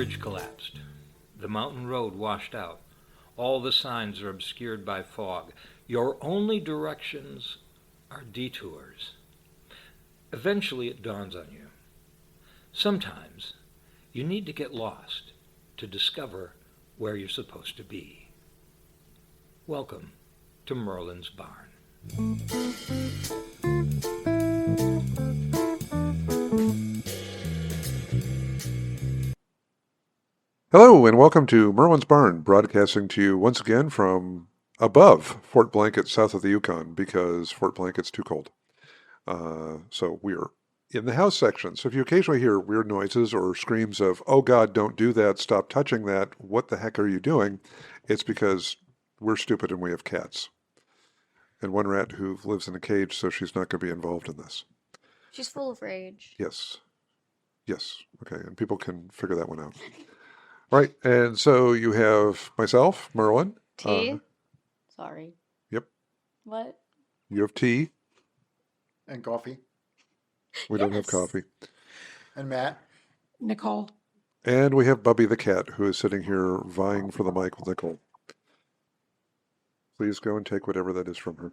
bridge collapsed. The mountain road washed out. All the signs are obscured by fog. Your only directions are detours. Eventually it dawns on you. Sometimes you need to get lost to discover where you're supposed to be. Welcome to Merlin's Barn. Hello and welcome to Merlin's Barn, broadcasting to you once again from above Fort Blanket, south of the Yukon, because Fort Blanket's too cold. So we're in the house section. So if you occasionally hear weird noises or screams of, "Oh God, don't do that, stop touching that, what the heck are you doing?" It's because we're stupid and we have cats. And one rat who lives in a cage, so she's not going to be involved in this. She's full of rage. Yes. Okay, and people can figure that one out. Right, and so you have myself, Merlin. Tea? Sorry. Yep. What? You have tea. And coffee. We don't have coffee. And Matt. Nicole. And we have Bubby the cat, who is sitting here vying for the mic with Nicole. Please go and take whatever that is from her.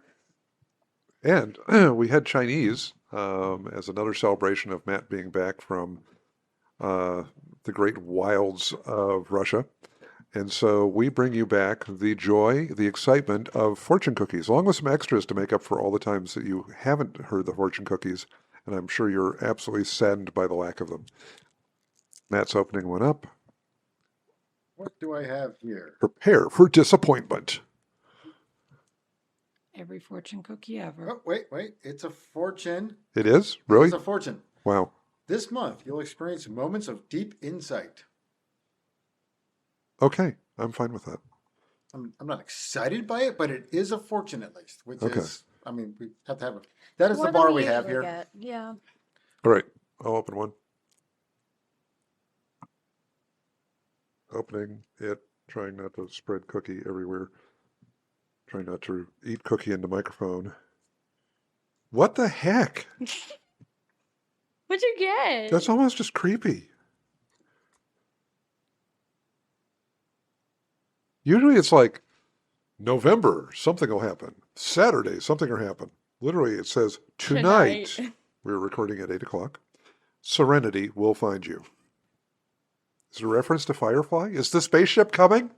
And we had Chinese as another celebration of Matt being back from the great wilds of Russia. And so we bring you back the joy, the excitement of fortune cookies, along with some extras to make up for all the times that you haven't heard the fortune cookies. And I'm sure you're absolutely saddened by the lack of them. Matt's opening one up. What do I have here? Prepare for disappointment. Every fortune cookie ever. Oh, wait. It's a fortune. It is? Really? It's a fortune. Wow. This month, you'll experience moments of deep insight. Okay, I'm fine with that. I'm not excited by it, but it is a fortune at least, which Okay. is, I mean, we have to have that is More the than bar we have usually here. get. Yeah. All right, I'll open one. Opening it, trying not to spread cookie everywhere. Trying not to eat cookie in the microphone. What the heck? What'd you get? That's almost just creepy. Usually it's like November, something will happen. Saturday, something will happen. Literally, it says tonight. We're recording at 8 o'clock. Serenity will find you. Is it a reference to Firefly? Is the spaceship coming?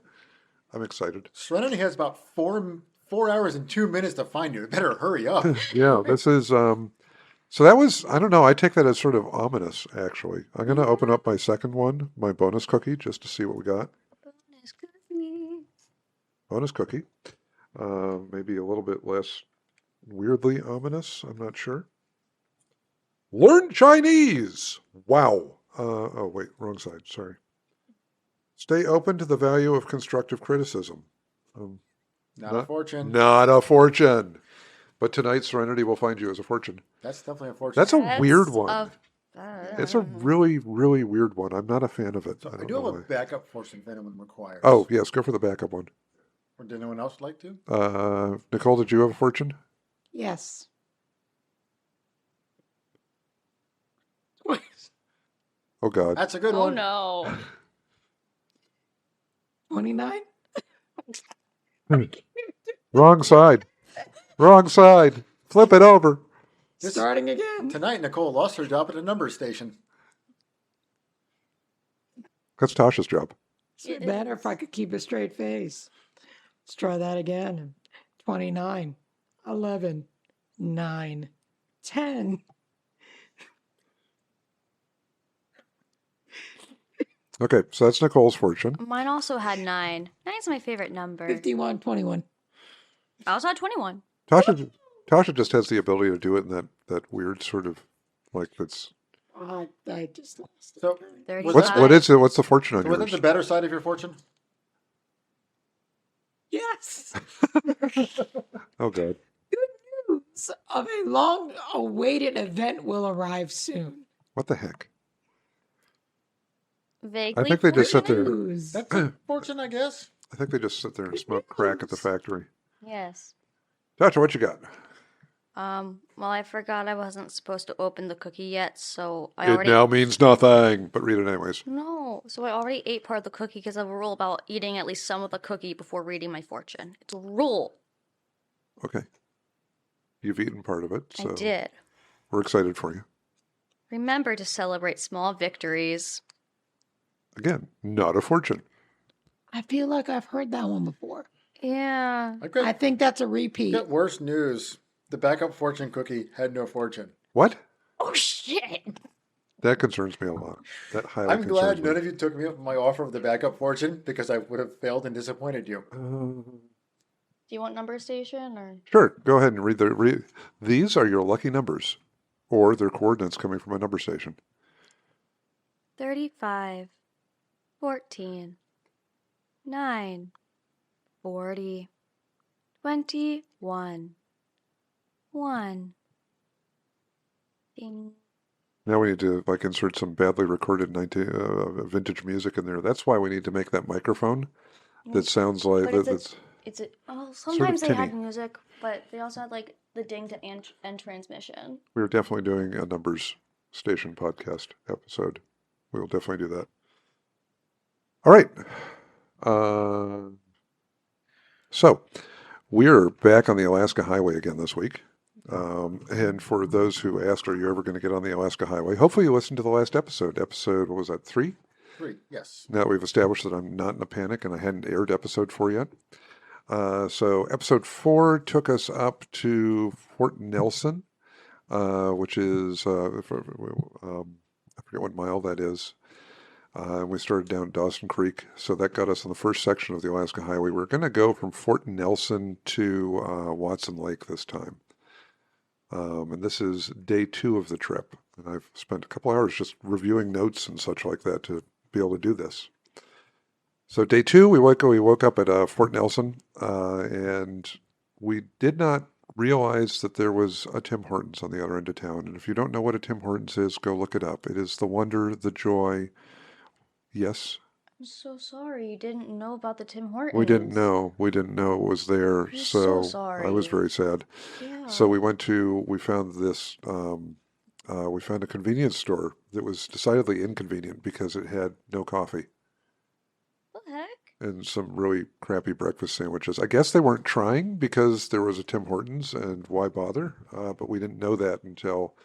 I'm excited. Serenity has about 4 hours and 2 minutes to find you. It better hurry up. Yeah, this is, so that was, I don't know, I take that as sort of ominous, actually. I'm going to open up my second one, my bonus cookie, just to see what we got. Bonus cookie. Bonus cookie. Maybe a little bit less weirdly ominous, I'm not sure. Learn Chinese! Wow. Oh, wait, wrong side, sorry. Stay open to the value of constructive criticism. Not a fortune. Not a fortune. But tonight, Serenity will find you as a fortune. That's definitely a fortune. That's a weird one. A, It's a really, really weird one. I'm not a fan of it. So I don't do know have a why. backup fortune if anyone requires. Oh, yes, go for the backup one. Or did anyone else like to? Nicole, did you have a fortune? Yes. Oh, God. That's a good Oh one. no. 29? Wrong side. Wrong side. Flip it over. Starting again. Tonight, Nicole lost her job at a number station. That's Tasha's job. It's better if I could keep a straight face. Let's try that again. 29, 11, 9, 10. Okay, so that's Nicole's fortune. Mine also had 9. 9's my favorite number. 51, 21. I also had 21. Tasha just has the ability to do it in that weird sort of, like, that's... I just lost it. So, 35. What's the fortune on was yours? it the better side of your fortune? Yes. Oh, God. News of a long-awaited event will arrive soon. What the heck? Vaguely. I think they just sit there. News. That's a fortune, I guess. I think they just sit there and smoke crack at the factory. Yes. Tasha, what you got? Well, I forgot I wasn't supposed to open the cookie yet, so I It already. now means nothing, but read it anyways. No, so I already ate part of the cookie because I have a rule about eating at least some of the cookie before reading my fortune. It's a rule. Okay. You've eaten part of it, I so did. we're excited for you. Remember to celebrate small victories. Again, not a fortune. I feel like I've heard that one before. Yeah. I think that's a I've repeat. got worse news. The backup fortune cookie had no fortune. What? Oh shit. That concerns me a lot. That highly I'm concerns glad me. none of you took me up on my offer of the backup fortune because I would have failed and disappointed you. Do you want number station or? Sure, go ahead and read. These are your lucky numbers, or their coordinates coming from a number station. 35, 14, 9, 40, 21, 1. Ding. Now we need to insert some badly recorded vintage music in there. That's why we need to make that microphone that sounds like But that's sometimes they had tinny. music, but they also had like the ding to end transmission. We were definitely doing a numbers station podcast episode. We will definitely do that. All right. So we're back on the Alaska Highway again this week. And for those who asked, are you ever going to get on the Alaska Highway? Hopefully you listened to the last episode. Episode, what was that, 3? 3, yes. Now that we've established that I'm not in a panic and I hadn't aired episode 4 yet. So episode 4 took us up to Fort Nelson, which is, I forget what mile that is. And we started down Dawson Creek. So that got us on the first section of the Alaska Highway. We're going to go from Fort Nelson to Watson Lake this time. And this is day 2 of the trip. And I've spent a couple hours just reviewing notes and such like that to be able to do this. So day 2, we woke up at Fort Nelson, and we did not realize that there was a Tim Hortons on the other end of town. And if you don't know what a Tim Hortons is, go look it up. It is the wonder, the joy. Yes? I'm so sorry you didn't know about the Tim Hortons. We didn't know. We didn't know it was there. I'm so sorry. I was very sad. Yeah. So we found this, we found a convenience store that was decidedly inconvenient because it had no coffee What the heck? and some really crappy breakfast sandwiches. I guess they weren't trying because there was a Tim Hortons, and why bother? But we didn't know that until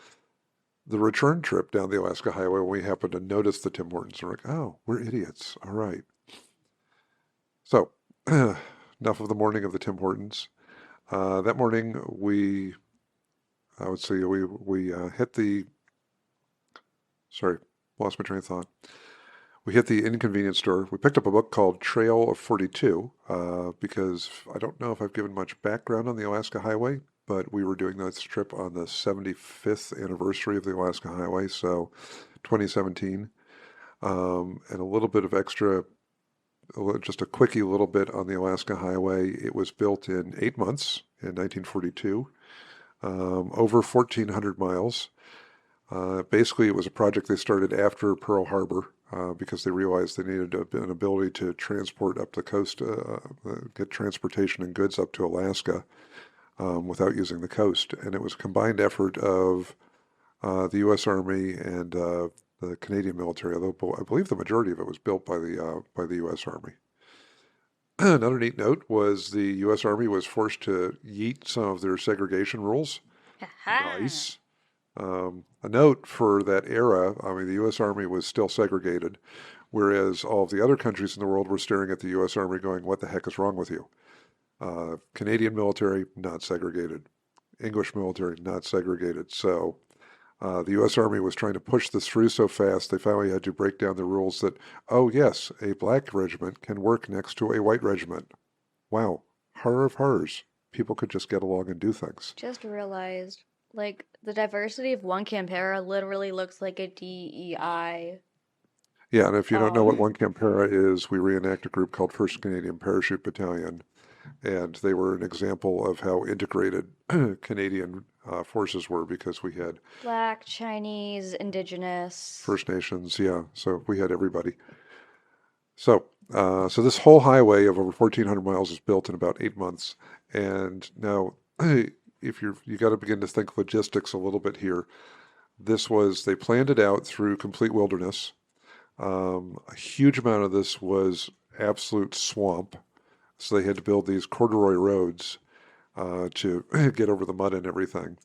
the return trip down the Alaska Highway when we happened to notice the Tim Hortons. We're like, oh, we're idiots. All right. So enough of the morning of the Tim Hortons. That morning we hit the, sorry, lost my train of thought. We hit the inconvenience store. We picked up a book called Trail of 42 because I don't know if I've given much background on the Alaska Highway, but we were doing this trip on the 75th anniversary of the Alaska Highway, so 2017, and a little bit of extra, just a quickie little bit on the Alaska Highway. It was built in 8 months in 1942, over 1,400 miles. Basically, it was a project they started after Pearl Harbor because they realized they needed an ability to transport up the coast, get transportation and goods up to Alaska without using the coast. And it was a combined effort of the U.S. Army and the Canadian military, although I believe the majority of it was built by the U.S. Army. Another neat note was the U.S. Army was forced to yeet some of their segregation rules. Nice. A note for that era, I mean, the U.S. Army was still segregated, whereas all of the other countries in the world were staring at the U.S. Army going, what the heck is wrong with you? Canadian military, not segregated. English military, not segregated. So the U.S. Army was trying to push this through so fast, they finally had to break down the rules that, oh yes, a black regiment can work next to a white regiment. Wow, horror of horrors. People could just get along and do things. Just realized, like, the diversity of one Campera literally looks like a DEI. Yeah, and if you don't know what One Campera is, we reenact a group called 1st Canadian Parachute Battalion, and they were an example of how integrated Canadian forces were because we had Black, Chinese, Indigenous. First Nations, yeah, so we had everybody. So this whole highway of over 1,400 miles was built in about 8 months, and now if you got to begin to think logistics a little bit here. They planned it out through complete wilderness. A huge amount of this was absolute swamp. So they had to build these corduroy roads to get over the mud and everything.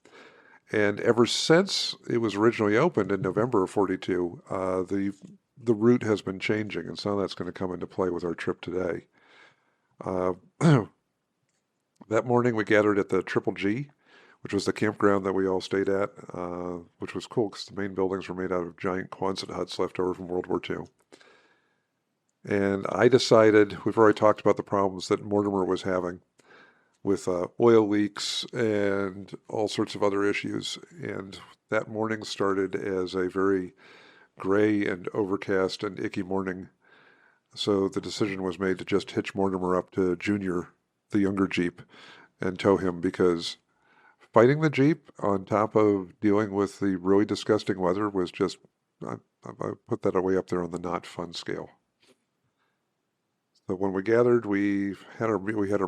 And ever since it was originally opened in November of 42, the route has been changing, and some of that's going to come into play with our trip today. Uh, that morning we gathered at the Triple G, which was the campground that we all stayed at, which was cool because the main buildings were made out of giant Quonset huts left over from World War II. And I decided, we've already talked about the problems that Mortimer was having with oil leaks and all sorts of other issues. And that morning started as a very gray and overcast and icky morning. So the decision was made to just hitch Mortimer up to Junior, the younger Jeep, and tow him, because fighting the Jeep on top of dealing with the really disgusting weather was just, I put that way up there on the not fun scale. So when we gathered, we had our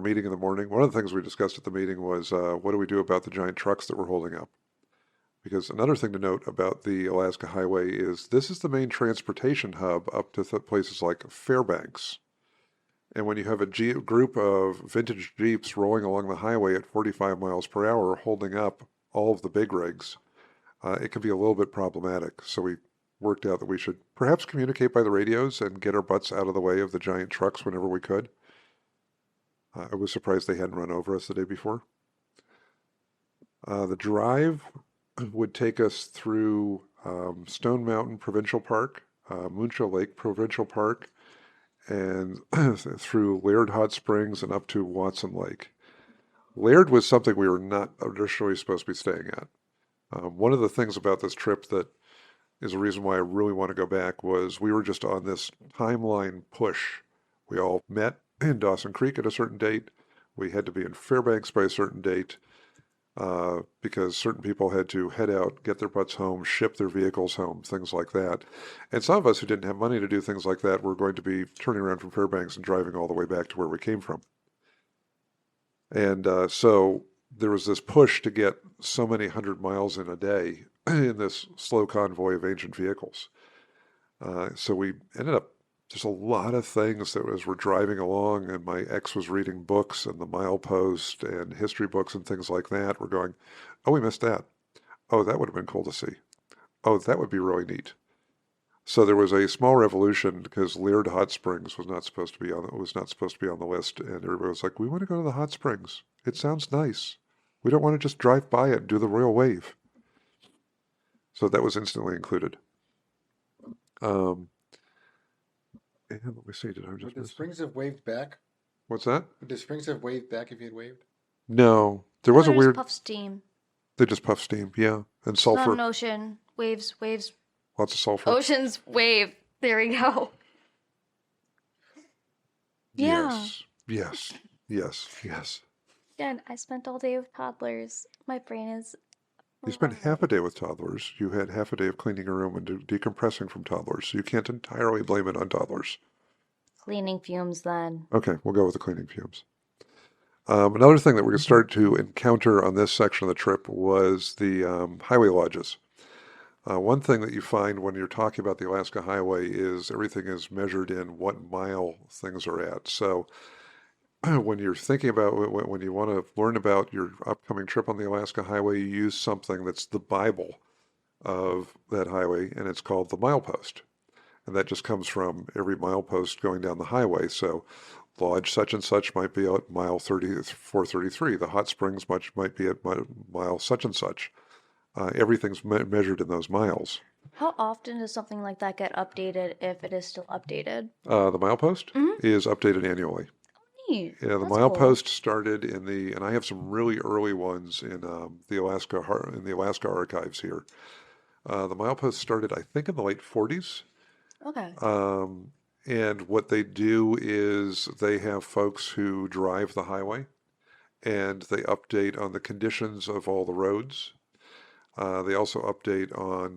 meeting in the morning. One of the things we discussed at the meeting was what do we do about the giant trucks that we're holding up? Because another thing to note about the Alaska Highway is this is the main transportation hub up to places like Fairbanks. And when you have a group of vintage Jeeps rolling along the highway at 45 miles per hour holding up all of the big rigs, it can be a little bit problematic. So we worked out that we should perhaps communicate by the radios and get our butts out of the way of the giant trucks whenever we could. I was surprised they hadn't run over us the day before. The drive would take us through Stone Mountain Provincial Park, Muncho Lake Provincial Park, and through Laird Hot Springs and up to Watson Lake. Laird was something we were not initially supposed to be staying at. One of the things about this trip that is a reason why I really want to go back was we were just on this timeline push. We all met in Dawson Creek at a certain date. We had to be in Fairbanks by a certain date because certain people had to head out, get their butts home, ship their vehicles home, things like that. And some of us who didn't have money to do things like that were going to be turning around from Fairbanks and driving all the way back to where we came from. And so there was this push to get so many 100 miles in a day in this slow convoy of ancient vehicles. So we ended up, there's a lot of things that as we're driving along, and my ex was reading books and the milepost and history books and things like that, we're going, oh, we missed that. Oh, that would have been cool to see. Oh, that would be really neat. So there was a small revolution because Laird Hot Springs was not supposed to be on the list, and everybody was like, we want to go to the hot springs. It sounds nice. We don't want to just drive by it and do the royal wave. So that was instantly included. And let me see, did I just Would the miss? springs have waved back? What's that? Would the springs have waved back if you had waved? No, there was a Or just weird. puff steam. They just puff steam, yeah, and Not sulfur. an ocean. Waves. Lots of sulfur. Oceans wave. There we go. Yeah. Yes. Again, I spent all day with toddlers. My brain is. You spent fried. half a day with toddlers. You had half a day of cleaning your room and decompressing from toddlers, so you can't entirely blame it on toddlers. Cleaning fumes then. Okay, we'll go with the cleaning fumes. Another thing that we're going to start to encounter on this section of the trip was the highway lodges. One thing that you find when you're talking about the Alaska Highway is everything is measured in what mile things are at. So when you're thinking about, when you want to learn about your upcoming trip on the Alaska Highway, you use something that's the Bible of that highway, and it's called the milepost. And that just comes from every milepost going down the highway. So Lodge such and such might be at mile 433. The hot springs might be at mile such and such. Everything's measured in those miles. How often does something like that get updated if it is still updated? The milepost is updated annually. Neat. Yeah, the That's milepost started and I have some really early ones in the Alaska archives here. The milepost started, I think, in the late 40s. Cool. Okay. And what they do is they have folks who drive the highway, and they update on the conditions of all the roads. They also update on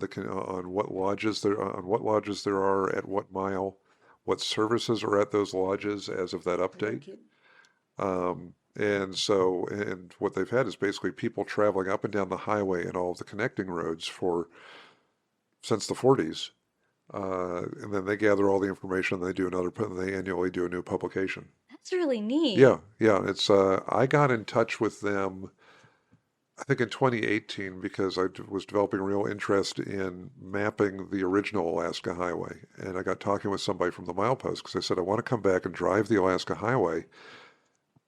what lodges there are at what mile, what services are at those lodges as of that update. And what they've had is basically people traveling up and down the highway and all of the connecting roads since the 40s. And then they gather all the information. They annually do a new publication. That's really neat. Yeah, yeah. I got in touch with them, I think in 2018, because was developing a real interest in mapping the original Alaska Highway. And I got talking with somebody from the milepost because I said, I want to come back and drive the Alaska Highway,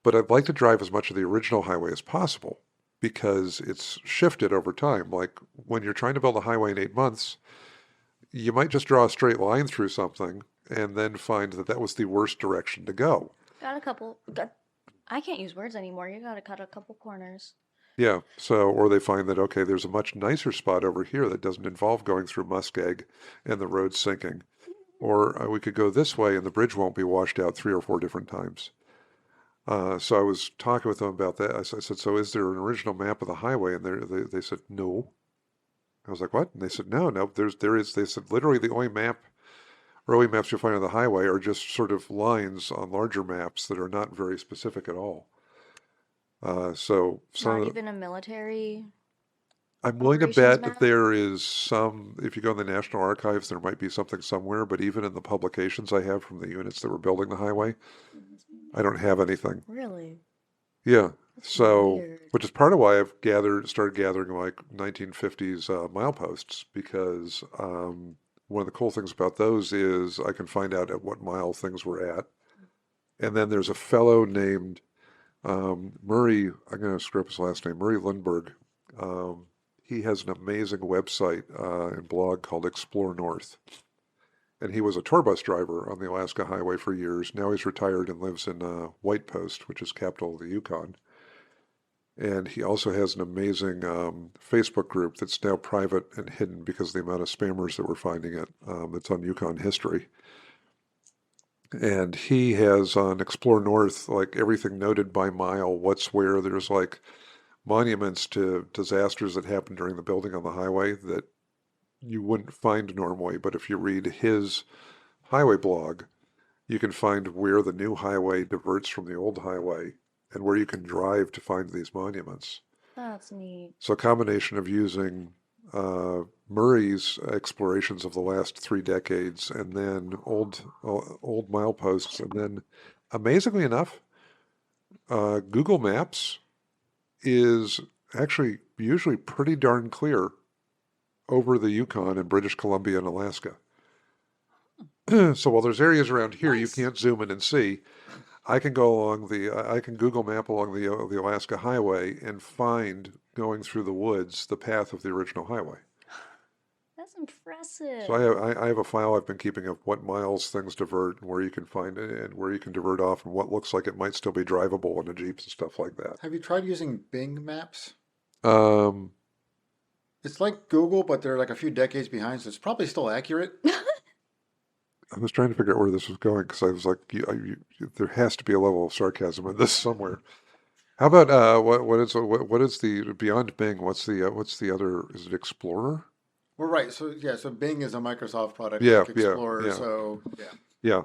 but I'd like to drive as much of the original highway as possible because it's shifted over time. Like when you're trying to build a highway in 8 months, you might just draw a straight line through something and then find that that was the worst direction to go. I can't use words anymore. You gotta cut a couple corners. Yeah, or they find that, okay, there's a much nicer spot over here that doesn't involve going through muskeg and the road sinking. Or we could go this way and the bridge won't be washed out 3 or 4 different times. So I was talking with them about that. I said, so is there an original map of the highway? And they said, no. I was like, what? And they said, no, there is. They said, literally the only early maps you'll find on the highway are just sort of lines on larger maps that are not very specific at all. Not even a military I'm willing to operations bet map? that there is some, if you go in the National Archives, there might be something somewhere, but even in the publications I have from the units that were building the highway, I don't have anything. Really? Yeah. That's So, weird. which is part of why I've started gathering like 1950s mileposts, because one of the cool things about those is I can find out at what mile things were at. And then there's a fellow named Murray, I'm going to screw up his last name, Murray Lindbergh. He has an amazing website and blog called Explore North. And he was a tour bus driver on the Alaska Highway for years. Now he's retired and lives in White Post, which is capital of the Yukon. And he also has an amazing Facebook group that's now private and hidden because of the amount of spammers that were finding it. It's on Yukon history. And he has on Explore North, like everything noted by mile, what's where. There's like monuments to disasters that happened during the building on the highway that you wouldn't find normally. But if you read his highway blog, you can find where the new highway diverts from the old highway and where you can drive to find these monuments. That's neat. So a combination of using Murray's explorations of the last 3 decades and then old mileposts, and then amazingly enough, Google Maps is actually usually pretty darn clear over the Yukon and British Columbia and Alaska. So while there's areas around here you can't zoom in and see, I can Google Map along the Alaska Highway and find, going through the woods, the path of the original highway. That's impressive. So I have a file I've been keeping of what miles things divert and where you can find it and where you can divert off and what looks like it might still be drivable in the Jeeps and stuff like that. Have you tried using Bing Maps? Um, It's like Google, but they're like a few decades behind, so it's probably still accurate. I was trying to figure out where this was going because I was like, there has to be a level of sarcasm in this somewhere. How about what is the beyond Bing? What's the other? Is it Explorer? Well, right. So yeah. So Bing is a Microsoft product, Yeah, like yeah, Explorer. yeah. So yeah.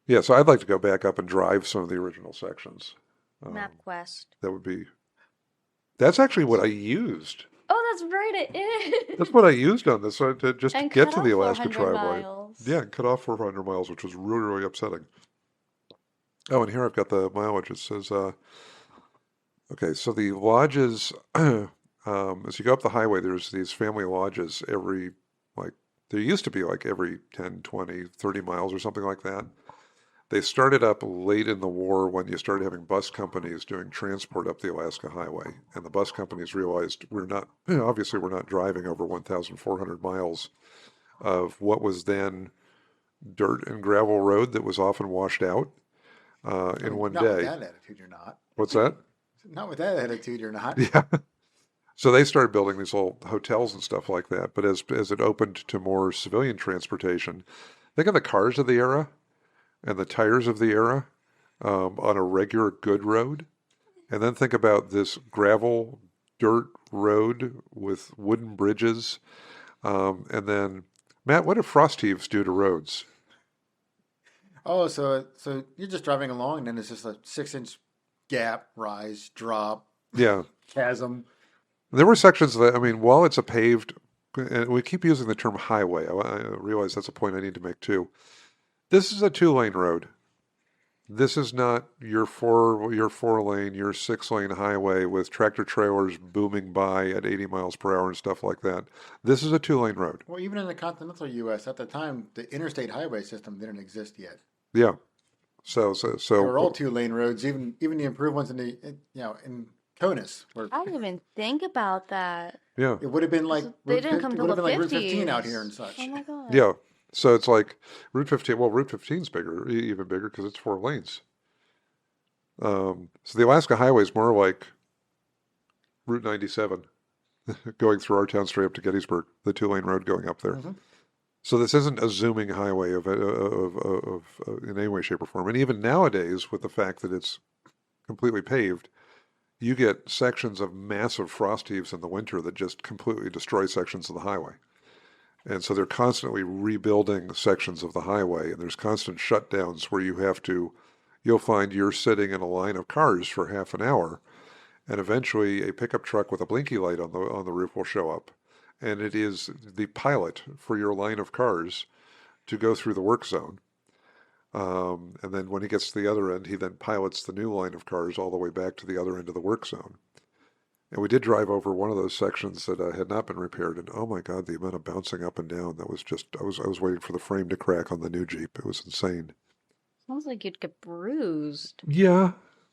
Yeah. So I'd like to go back up and drive some of the original sections. MapQuest. That's actually what I used. Oh, that's right, it is. That's what I used on this, to get to cut the off Alaska 400 Tribeway. miles. Yeah, and cut off 400 miles, which was really, really upsetting. Oh, and here I've got the mileage. It says, okay, so the lodges, as you go up the highway, there's these family lodges there used to be like every 10, 20, 30 miles or something like that. They started up late in the war when you started having bus companies doing transport up the Alaska Highway. And the bus companies realized we're not driving over 1,400 miles of what was then dirt and gravel road that was often washed out in one Not day. with that attitude, you're not. What's that? Not with that attitude, you're not. Yeah. So they started building these little hotels and stuff like that. But as it opened to more civilian transportation, think of the cars of the era and the tires of the era on a regular good road. And then think about this gravel dirt road with wooden bridges. And then, Matt, what do frost heaves do to roads? Oh, so you're just driving along, and then it's just a 6-inch gap, rise, drop, Yeah. chasm. There were sections that, I mean, while it's a paved, and we keep using the term highway, I realize that's a point I need to make too. This is a 2-lane road. This is not your 4-lane, your 6-lane highway with tractor trailers booming by at 80 miles per hour and stuff like that. This is a 2-lane road. Well, even in the continental U.S. at the time, the interstate highway system didn't exist yet. Yeah. They were all 2-lane roads, even the improved ones in CONUS, where I didn't even think about that. yeah. it would have been like They Route didn't 50 come it till would have the been like 50s. Route 15 out here and such. Oh my god. Yeah. So it's like Route 15. Well, Route 15 is bigger, even bigger because it's 4 lanes. So the Alaska Highway is more like Route 97 going through our town straight up to Gettysburg, the 2-lane road going up there. Mhm. So this isn't a zooming highway of in any way, shape, or form. And even nowadays, with the fact that it's completely paved, you get sections of massive frost heaves in the winter that just completely destroy sections of the highway. And so they're constantly rebuilding sections of the highway, and there's constant shutdowns where you'll find you're sitting in a line of cars for half an hour, and eventually a pickup truck with a blinky light on the roof will show up, and it is the pilot for your line of cars to go through the work zone. And then when he gets to the other end, he then pilots the new line of cars all the way back to the other end of the work zone. And we did drive over one of those sections that had not been repaired, and oh my God, the amount of bouncing up and down, that was just, I was waiting for the frame to crack on the new Jeep. It was insane. Sounds like you'd get bruised. Yeah.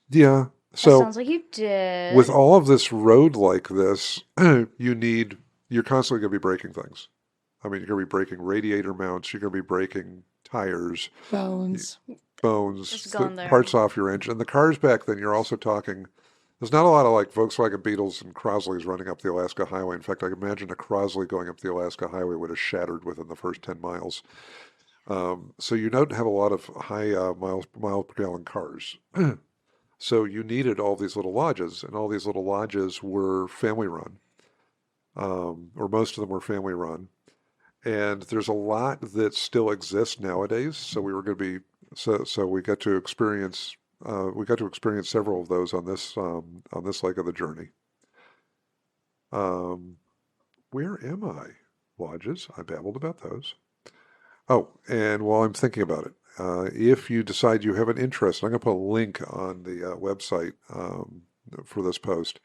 That So sounds like you did. with all of this road like this, you're constantly going to be breaking things. I mean, you're going to be breaking radiator mounts, you're going to be breaking tires, Bones. Just going there. parts off your engine. And the cars back then, you're also talking, there's not a lot of like Volkswagen Beetles and Crosleys running up the Alaska Highway. In fact, I can imagine a Crosley going up the Alaska Highway would have shattered within the first 10 miles. So you don't have a lot of high mile per gallon cars. So you needed all these little lodges, and all these little lodges were family run, or most of them were family run. And there's a lot that still exists nowadays. So we were going to be so we got to experience several of those on this leg of the journey. Where am I? Lodges. I babbled about those. Oh, and while I'm thinking about it, if you decide you have an interest, I'm going to put a link on the website for this post.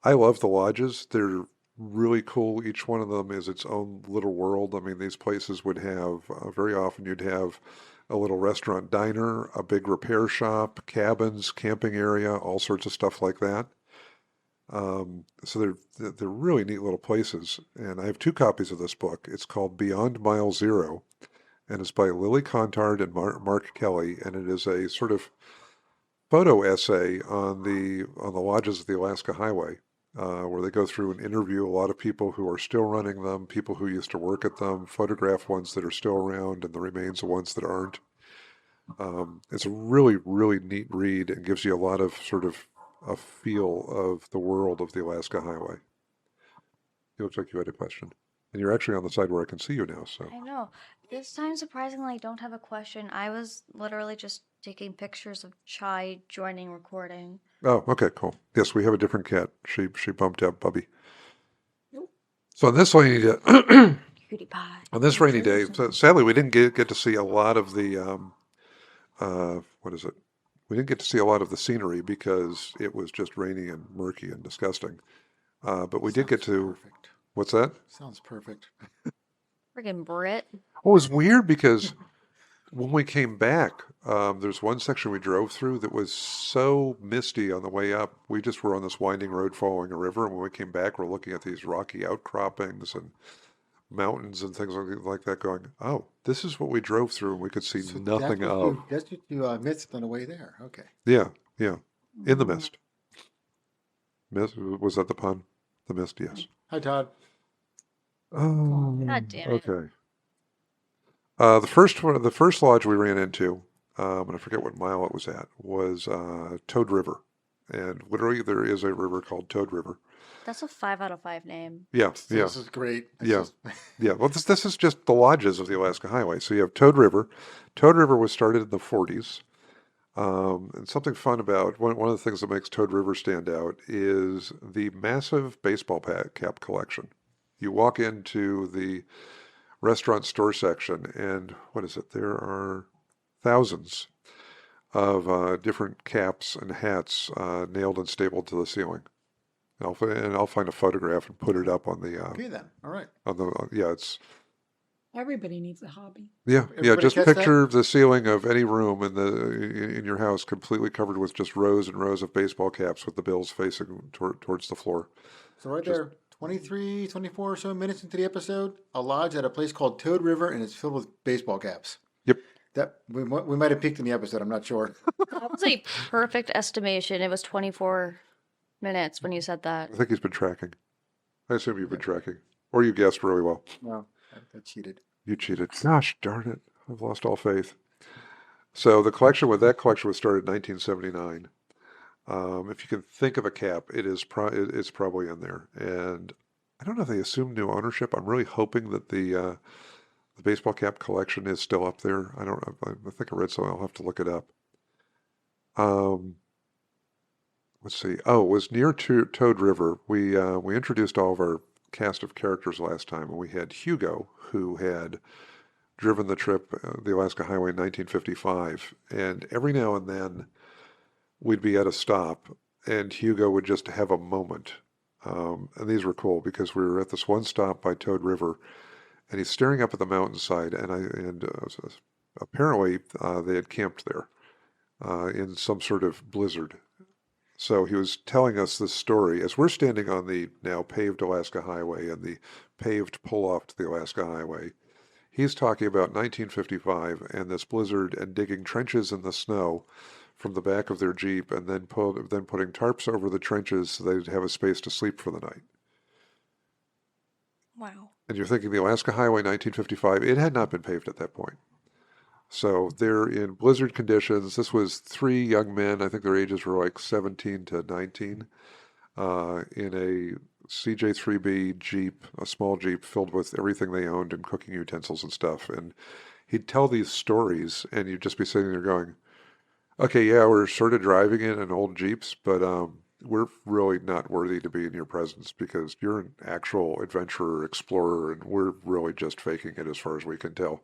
I love the lodges. They're really cool. Each one of them is its own little world. I mean, these places would have, very often you'd have a little restaurant diner, a big repair shop, cabins, camping area, all sorts of stuff like that. So they're really neat little places. And I have 2 copies of this book. It's called Beyond Mile Zero, and it's by Lily Contard and Mark Kelly, and it is a sort of photo essay on the lodges of the Alaska Highway, where they go through and interview a lot of people who are still running them, people who used to work at them, photograph ones that are still around, and the remains of ones that aren't. It's a really, really neat read and gives you a lot of sort of a feel of the world of the Alaska Highway. It looks like you had a question. And you're actually on the side where I can see you now, so. I know. This time, surprisingly, I don't have a question. I was literally just taking pictures of Chai joining recording. Oh, okay, cool. Yes, we have a different cat. She bumped out Bubby. So on this rainy day, Cutie pie. on this rainy day, so sadly we didn't get to see a lot of the what is it? We didn't get to see a lot of the scenery because it was just rainy and murky and disgusting. But we did get to. Perfect. What's that? Sounds perfect. Friggin' Brit. Well, it was weird because when we came back, there's one section we drove through that was so misty on the way up. We just were on this winding road following a river, and when we came back, we're looking at these rocky outcroppings and mountains and things like that going, oh, this is what we drove through, and we could see So nothing that's of. That's what you missed on the way there. Okay. Yeah, in the mist. Mist, was that the pun? The mist, yes. Hi, Todd. Oh, God damn it. okay. The first lodge we ran into, and I forget what mile it was at, was Toad River, and literally there is a river called Toad River. That's a 5 out of 5 name. Yeah. This is great. This Yeah. is- Yeah, well, this is just the lodges of the Alaska Highway. So you have Toad River. Toad River was started in the 40s. And something fun about one of the things that makes Toad River stand out is the massive baseball cap collection. You walk into the restaurant store section, and what is it? There are thousands of different caps and hats nailed and stapled to the ceiling. I'll find a photograph and put it up on the Okay, then. All right. yeah, it's Everybody needs a hobby. yeah. Everybody Just catch that? picture the ceiling of any room in your house completely covered with just rows and rows of baseball caps with the bills facing towards the floor. So right Just there, 23, 24 or so minutes into the episode, a lodge at a place called Toad River, and it's filled with baseball caps. yep. That we might have peaked in the episode. I'm not sure. That was a perfect estimation. It was 24 minutes when you said that. I think he's been tracking. I assume you've been tracking, or you guessed really well. No, I cheated. You cheated. Gosh darn it! I've lost all faith. So that collection was started in 1979. If you can think of a cap, it's probably in there. And I don't know if they assume new ownership. I'm really hoping that the baseball cap collection is still up there. I don't know. I think I read something. I'll have to look it up. Let's see. Oh, it was near Toad River. We introduced all of our cast of characters last time, and we had Hugo, who had driven the trip, the Alaska Highway in 1955, and every now and then we'd be at a stop, and Hugo would just have a moment. And these were cool because we were at this one stop by Toad River, and he's staring up at the mountainside, and apparently they had camped there in some sort of blizzard. So he was telling us this story as we're standing on the now paved Alaska Highway and the paved pull-off to the Alaska Highway. He's talking about 1955 and this blizzard and digging trenches in the snow from the back of their Jeep and then putting tarps over the trenches so they'd have a space to sleep for the night. Wow. And you're thinking the Alaska Highway 1955, it had not been paved at that point. So they're in blizzard conditions. This was three young men. I think their ages were like 17 to 19 in a CJ3B Jeep, a small Jeep filled with everything they owned and cooking utensils and stuff. And he'd tell these stories and you'd just be sitting there going, okay, yeah, we're sort of driving in an old Jeeps, but we're really not worthy to be in your presence because you're an actual adventurer, explorer, and we're really just faking it as far as we can tell.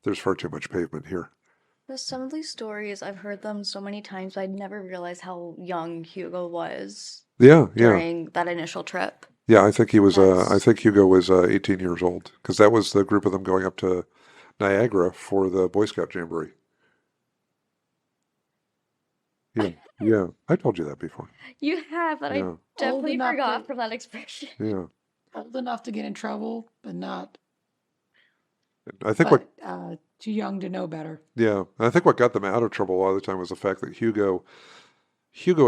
There's far too much pavement here. There's some of these stories, I've heard them so many times, but I'd never realized how young Hugo was Yeah. during that initial trip. Yeah, I think he was. That's- I think Hugo was 18 years old because that was the group of them going up to Niagara for the Boy Scout Jamboree. Yeah. I told you that before. You have, but Yeah, I definitely enough forgot to- from that expression. yeah. Old enough to get in trouble, but not. I think But too young to know better. I think what got them out of trouble a lot of the time was the fact that Hugo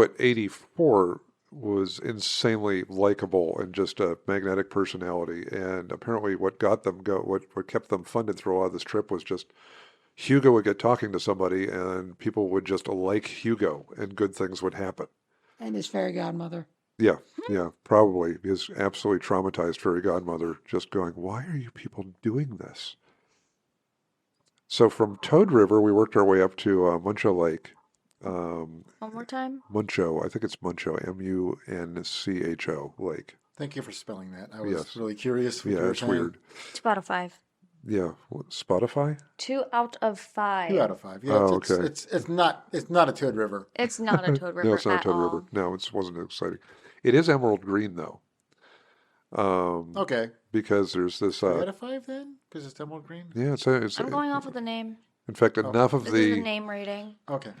at 84 was insanely likable and just a magnetic personality. And apparently, what kept them funded through a lot of this trip was just Hugo would get talking to somebody, and people would just like Hugo, and good things would happen. And his fairy godmother. Yeah, probably his absolutely traumatized fairy godmother, just going, "Why are you people doing this?" So from Toad River, we worked our way up to Muncho Lake. One more time? Muncho, I think it's Muncho, Muncho Lake. Thank you for spelling that. I was Yes. really curious. What you Yeah, were it's saying. weird. It's about a 5. Yeah, Spotify? 2 out of 5. 2 out of 5. Yeah, Oh, it's, okay. it's not a Toad River. It's not a Toad River No, it's not at Toad all. River. No, it wasn't exciting. It is emerald green though, Okay. because there's this. 3 out of 5 then, because it's emerald green. Yeah, it's. I'm going off with the name. In fact, enough of This is a the. name rating. Okay.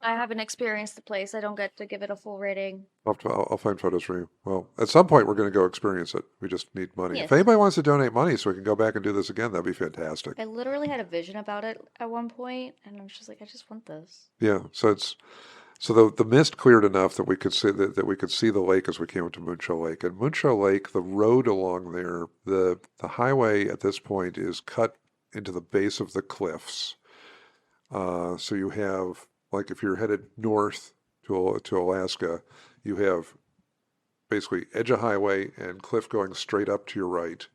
I haven't experienced the place. I don't get to give it a full rating. I'll find photos for you. Well, at some point we're going to go experience it. We just need money. Yes. If anybody wants to donate money so we can go back and do this again, that'd be fantastic. I literally had a vision about it at one point, and I was just like, I just want this. Yeah, so the mist cleared enough that we could see that we could see the lake as we came up to Muncho Lake. And Muncho Lake, the road along there, the highway at this point is cut into the base of the cliffs. So you have, like, if you're headed north to Alaska, you have basically edge of highway and cliff going straight up to your right,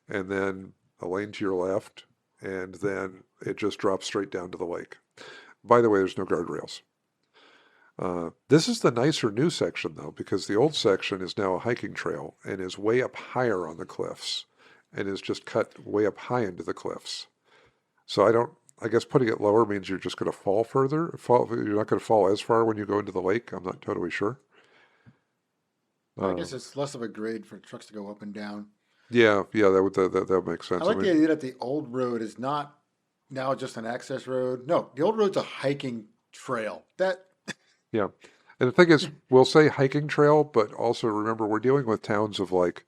and then a lane to your left, and then it just drops straight down to the lake. By the way, there's no guardrails. This is the nicer new section, though, because the old section is now a hiking trail and is way up higher on the cliffs and is just cut way up high into the cliffs. So I guess putting it lower means you're just going to fall further. You're not going to fall as far when you go into the lake. I'm not totally sure. I guess it's less of a grade for trucks to go up and down. Yeah, that would make sense. I like the idea that the old road is not now just an access road. No, the old road's a hiking trail. Yeah. And the thing is, we'll say hiking trail, but also remember we're dealing with towns of like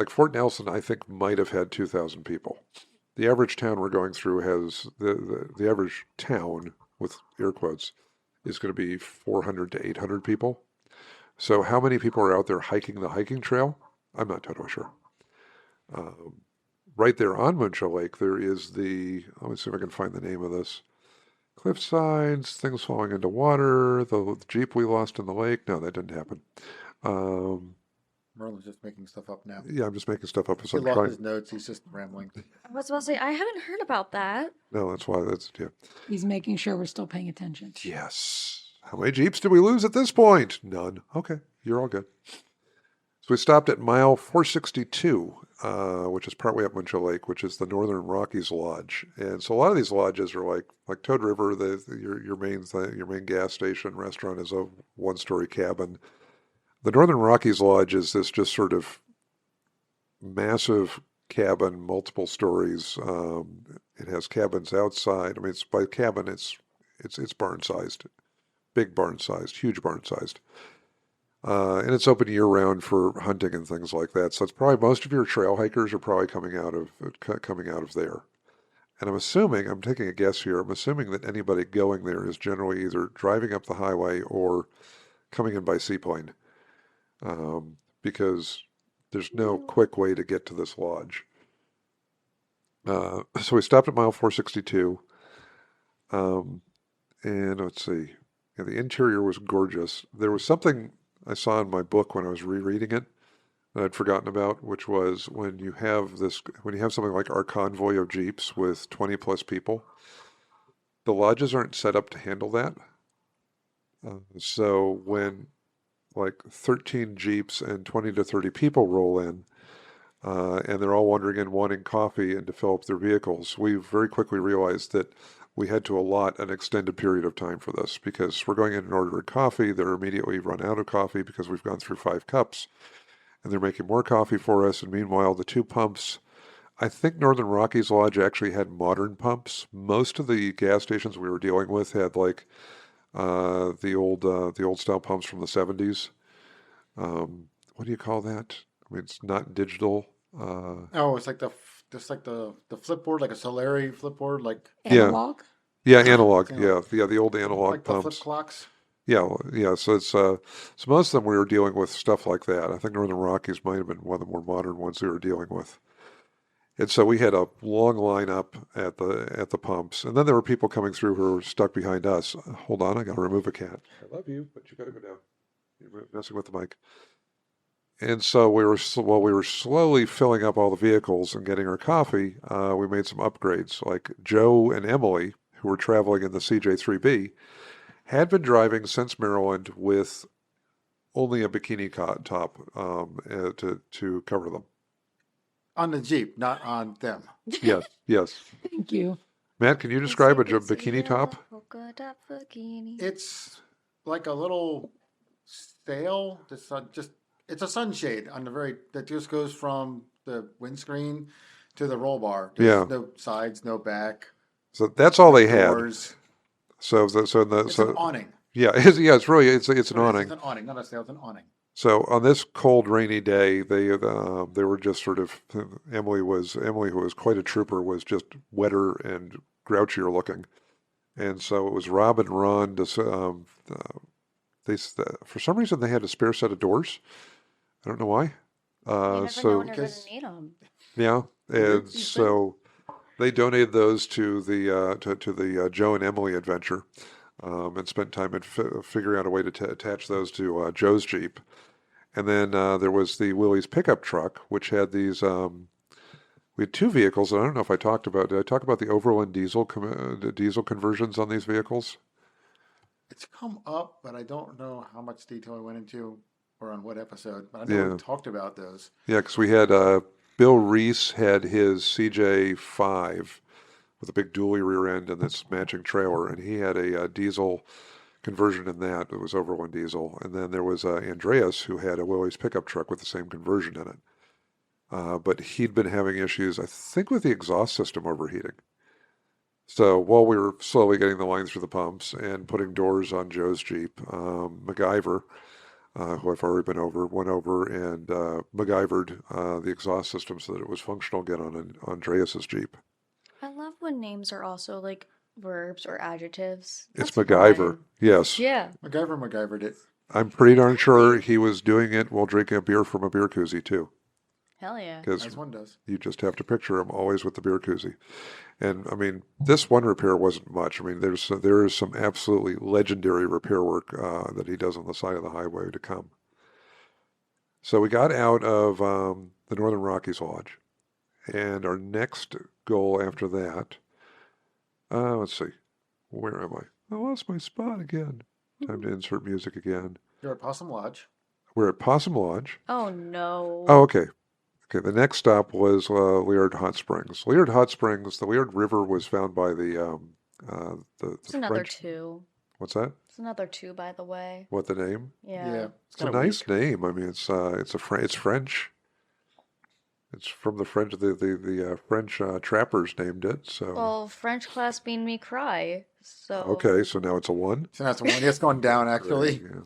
Fort Nelson, I think might have had 2,000 people. The average town we're going through has the average town with air quotes is going to be 400 to 800 people. So how many people are out there hiking the hiking trail? I'm not totally sure. Right there on Muncho Lake, there is let me see if I can find the name of this. Cliff sides, things falling into water, the Jeep we lost in the lake. No, that didn't happen. Merlin's just making stuff up now. Yeah, I'm just making stuff up as He I'm lost trying. his notes. He's just rambling. I was about to say, I haven't heard about that. No, yeah. He's making sure we're still paying attention. Yes. How many Jeeps did we lose at this point? None. Okay, you're all good. So we stopped at mile 462, which is partway up Muncho Lake, which is the Northern Rockies Lodge. And so a lot of these lodges are like Toad River. Your main gas station restaurant is a one-story cabin. The Northern Rockies Lodge is this just sort of massive cabin, multiple stories. It has cabins outside. I mean, it's by cabin, it's barn-sized, big barn-sized, huge barn-sized. And it's open year-round for hunting and things like that. So it's probably most of your trail hikers are probably coming out of there. And I'm taking a guess here, I'm assuming that anybody going there is generally either driving up the highway or coming in by seaplane, because there's no quick way to get to this lodge. So we stopped at mile 462, and let's see. Yeah, the interior was gorgeous. There was something I saw in my book when I was rereading it that I'd forgotten about, which was when you have something like our convoy of Jeeps with 20 plus people, the lodges aren't set up to handle that. So when like 13 Jeeps and 20 to 30 people roll in, and they're all wandering in wanting coffee and to fill up their vehicles, we very quickly realized that we had to allot an extended period of time for this because we're going in and ordering coffee. They're immediately run out of coffee because we've gone through 5 cups, and they're making more coffee for us. And meanwhile, the 2 pumps, I think Northern Rockies Lodge actually had modern pumps. Most of the gas stations we were dealing with had like the old style pumps from the 70s. What do you call that? I mean, it's not digital. It's like the flipboard, like a Solari flipboard, like Analog? Yeah, analog. Analog. Yeah, the old analog like the pumps. flip clocks. Yeah. So it's so most of them we were dealing with stuff like that. I think Northern Rockies might have been one of the more modern ones we were dealing with. And so we had a long line up at the pumps, and then there were people coming through who were stuck behind us. Hold on, I got to remove a cat. I love you, but you got to go down. You're messing with the mic. And so while we were slowly filling up all the vehicles and getting our coffee, we made some upgrades. Like Joe and Emily, who were traveling in the CJ3B, had been driving since Maryland with only a bikini top to cover them. On the Jeep, not on them. Yes. Thank you. Matt, can you describe a bikini top? It's like a little sail. It's a sunshade on that just goes from the windscreen to the roll bar. There's no sides, no back. So that's all they had. Doors. It's an awning. Yeah, it's an awning. It's an awning, not a sail. It's an awning. So on this cold, rainy day, they were just sort of Emily, who was quite a trooper, was just wetter and grouchier looking, and so it was Rob and Ron. For some reason they had a spare set of doors. I don't know why. Need them. Yeah, and so they donated those to the Joe and Emily adventure, and spent time in figuring out a way to attach those to Joe's Jeep. And then there was the Willys pickup truck, which had these We had two vehicles, and I don't know if I talked about. Did I talk about the Overland diesel the diesel conversions on these vehicles? It's come up, but I don't know how much detail I went into or on what episode. But I know Yeah, we talked about those. yeah, because we had Bill Reese had his CJ5 with a big dually rear end and this matching trailer, and he had a diesel conversion in that. It was Overland diesel, and then there was Andreas who had a Willys pickup truck with the same conversion in it. But he'd been having issues, I think, with the exhaust system overheating. So while we were slowly getting the line through the pumps and putting doors on Joe's Jeep, MacGyver, who I've already been over, went over and MacGyvered the exhaust system so that it was functional again on Andreas's Jeep. I love when names are also like verbs or adjectives. It's That's MacGyver, fun. yes. Yeah. MacGyvered it. I'm pretty darn sure he was doing it while drinking a beer from a beer koozie too, Hell yeah. because As one does. you just have to picture him always with the beer koozie. And I mean, this one repair wasn't much. I mean, there is some absolutely legendary repair work that he does on the side of the highway to come. So we got out of the Northern Rockies Lodge, and our next goal after that, let's see, where am I? I lost my spot again. Time to insert music again. You're at Possum Lodge. We're at Possum Lodge. Oh no. Oh, okay. Okay, the next stop was Liard Hot Springs. Liard Hot Springs, the Liard River was found by the It's another French. two. What's that? It's another two, by the way. What the name? Yeah. It's It's a kind of nice weak. name. I mean, it's it's French. It's from the French. The French trappers named it. So Well, French class made me cry. So okay, so now it's a one. So that's the one. It's going down, Great, actually. yeah.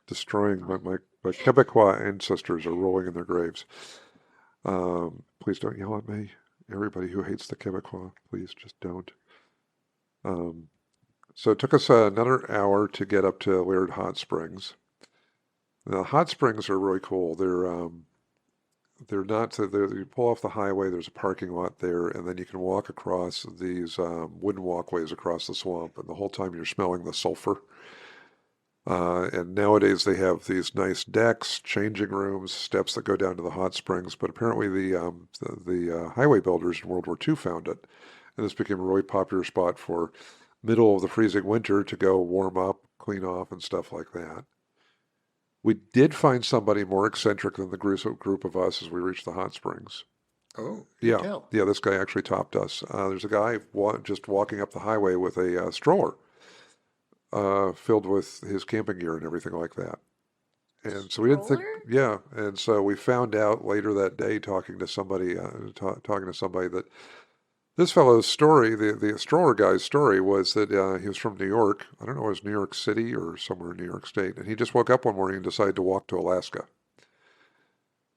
Destroying my Quebecois ancestors are rolling in their graves. Please don't yell at me. Everybody who hates the Quebecois, please just don't. So it took us another hour to get up to Laird Hot Springs. The hot springs are really cool. They're not. You pull off the highway. There's a parking lot there, and then you can walk across these wooden walkways across the swamp, and the whole time you're smelling the sulfur. And nowadays they have these nice decks, changing rooms, steps that go down to the hot springs. But apparently the highway builders in World War II found it, and this became a really popular spot for middle of the freezing winter to go warm up, clean off, and stuff like that. We did find somebody more eccentric than the group of us as we reached the hot springs. Oh, Yeah, you tell. yeah, this guy actually topped us. There's a guy just walking up the highway with a stroller filled with his camping gear and everything like that. And so we didn't think, Stroller? yeah. And so we found out later that day, talking to somebody that this fellow's story, the stroller guy's story, was that he was from New York. I don't know, it was New York City or somewhere in New York State, and he just woke up one morning and decided to walk to Alaska.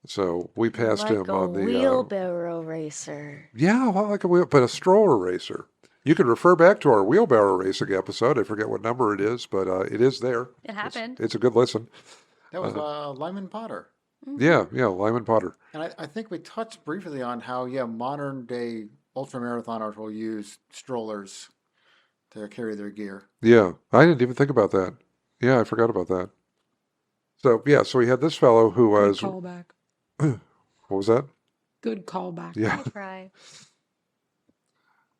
So we passed like him a on the wheelbarrow racer. yeah, well, like a wheel, but a stroller racer. You can refer back to our wheelbarrow racing episode. I forget what number it is, but it is there. It happened. It's a good listen. That was Lyman Potter. Yeah, Lyman Potter. And I think we touched briefly on how, modern day ultramarathoners will use strollers to carry their gear. Yeah, I didn't even think about that. Yeah, I forgot about that. So yeah, so we had this fellow who Good was callback. what was that? Good callback. Yeah. I try.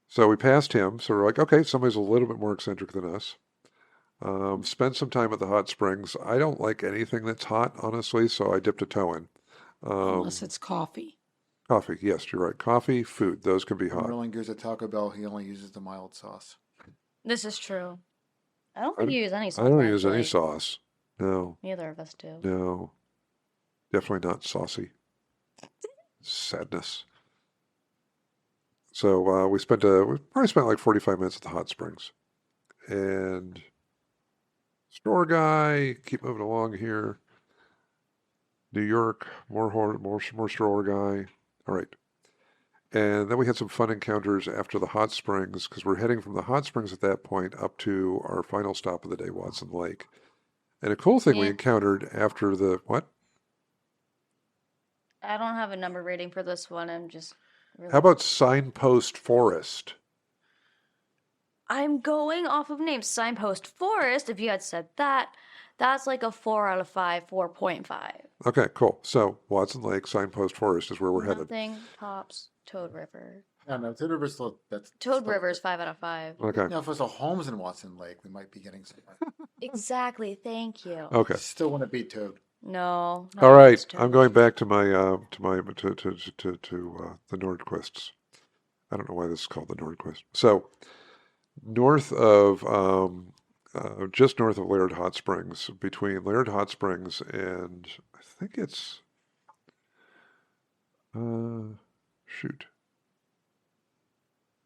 So we passed him. So we're like, okay, somebody's a little bit more eccentric than us. Spent some time at the hot springs. I don't like anything that's hot, honestly, so I dipped a toe in. Unless it's coffee. Coffee, yes, you're right. Coffee, food, those can be When hot. Merlin goes to Taco Bell, he only uses the mild sauce. This is true. I don't think you use any I sauce. don't use any actually. sauce. No, Neither of us do. no. Definitely not saucy. Sadness. So we probably spent like 45 minutes at the hot springs. And store guy, keep moving along here. New York, more store guy. All right. And then we had some fun encounters after the hot springs because we're heading from the hot springs at that point up to our final stop of the day, Watson Lake. And a cool thing we Yeah. encountered after the what? I don't have a number rating for this one. I'm just. Really... How about Signpost Forest? I'm going off of names. Signpost Forest, if you had said that, that's like a 4 out of 5, 4.5. Okay, cool. So Watson Lake, Signpost Forest is where we're headed. Nothing pops. Toad River. No, Toad River's still, Toad River is 5 out of 5. Okay. Now, if it's a Holmes in Watson Lake, we might be getting some. Exactly. Thank you. Okay. Still want to beat Toad. No. not All right. against I'm Toad. going back to my the Nordquists. I don't know why this is called the Nordquist. So north of just north of Laird Hot Springs, between Laird Hot Springs and I think it's shoot.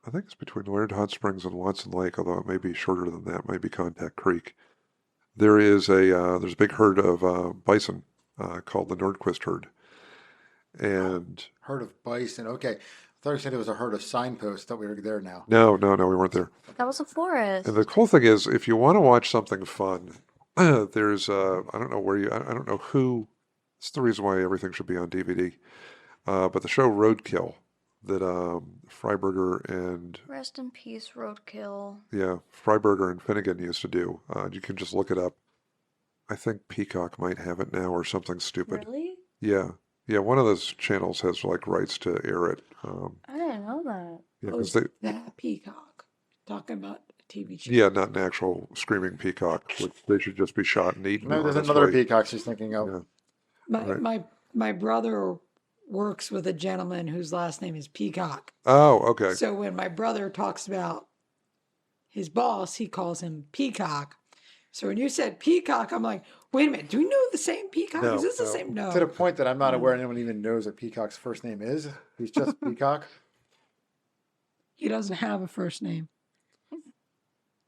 I think it's between Laird Hot Springs and Watson Lake, although it may be shorter than that. It might be Contact Creek. There is there's a big herd of bison called the Nordquist herd, and Herd of bison. Okay. I thought you said it was a herd of signposts. Thought we were there now. no, we weren't there. That was a forest. And the cool thing is, if you want to watch something fun, there's I don't know where I don't know who. It's the reason why everything should be on DVD. But the show Roadkill that Freiberger and Rest in peace, Roadkill. Freiberger and Finnegan used to do. You can just look it up. I think Peacock might have it now or something stupid. Really? Yeah. One of those channels has like rights to air it. I didn't know that. Yeah, Oh, 'cause they, that Peacock. Talking about a TV show. yeah, not an actual screaming peacock. Which they should just be shot and eaten. No, there's on its another way. peacock she's thinking of. Yeah. My brother works with a gentleman whose last name is Peacock. Oh, okay. So when my brother talks about his boss, he calls him Peacock. So when you said Peacock, I'm like, wait a minute, do we know the same Peacock? No, Is this the no. same? No. To the point that I'm not aware anyone even knows what Peacock's first name is. He's just Peacock. He doesn't have a first name.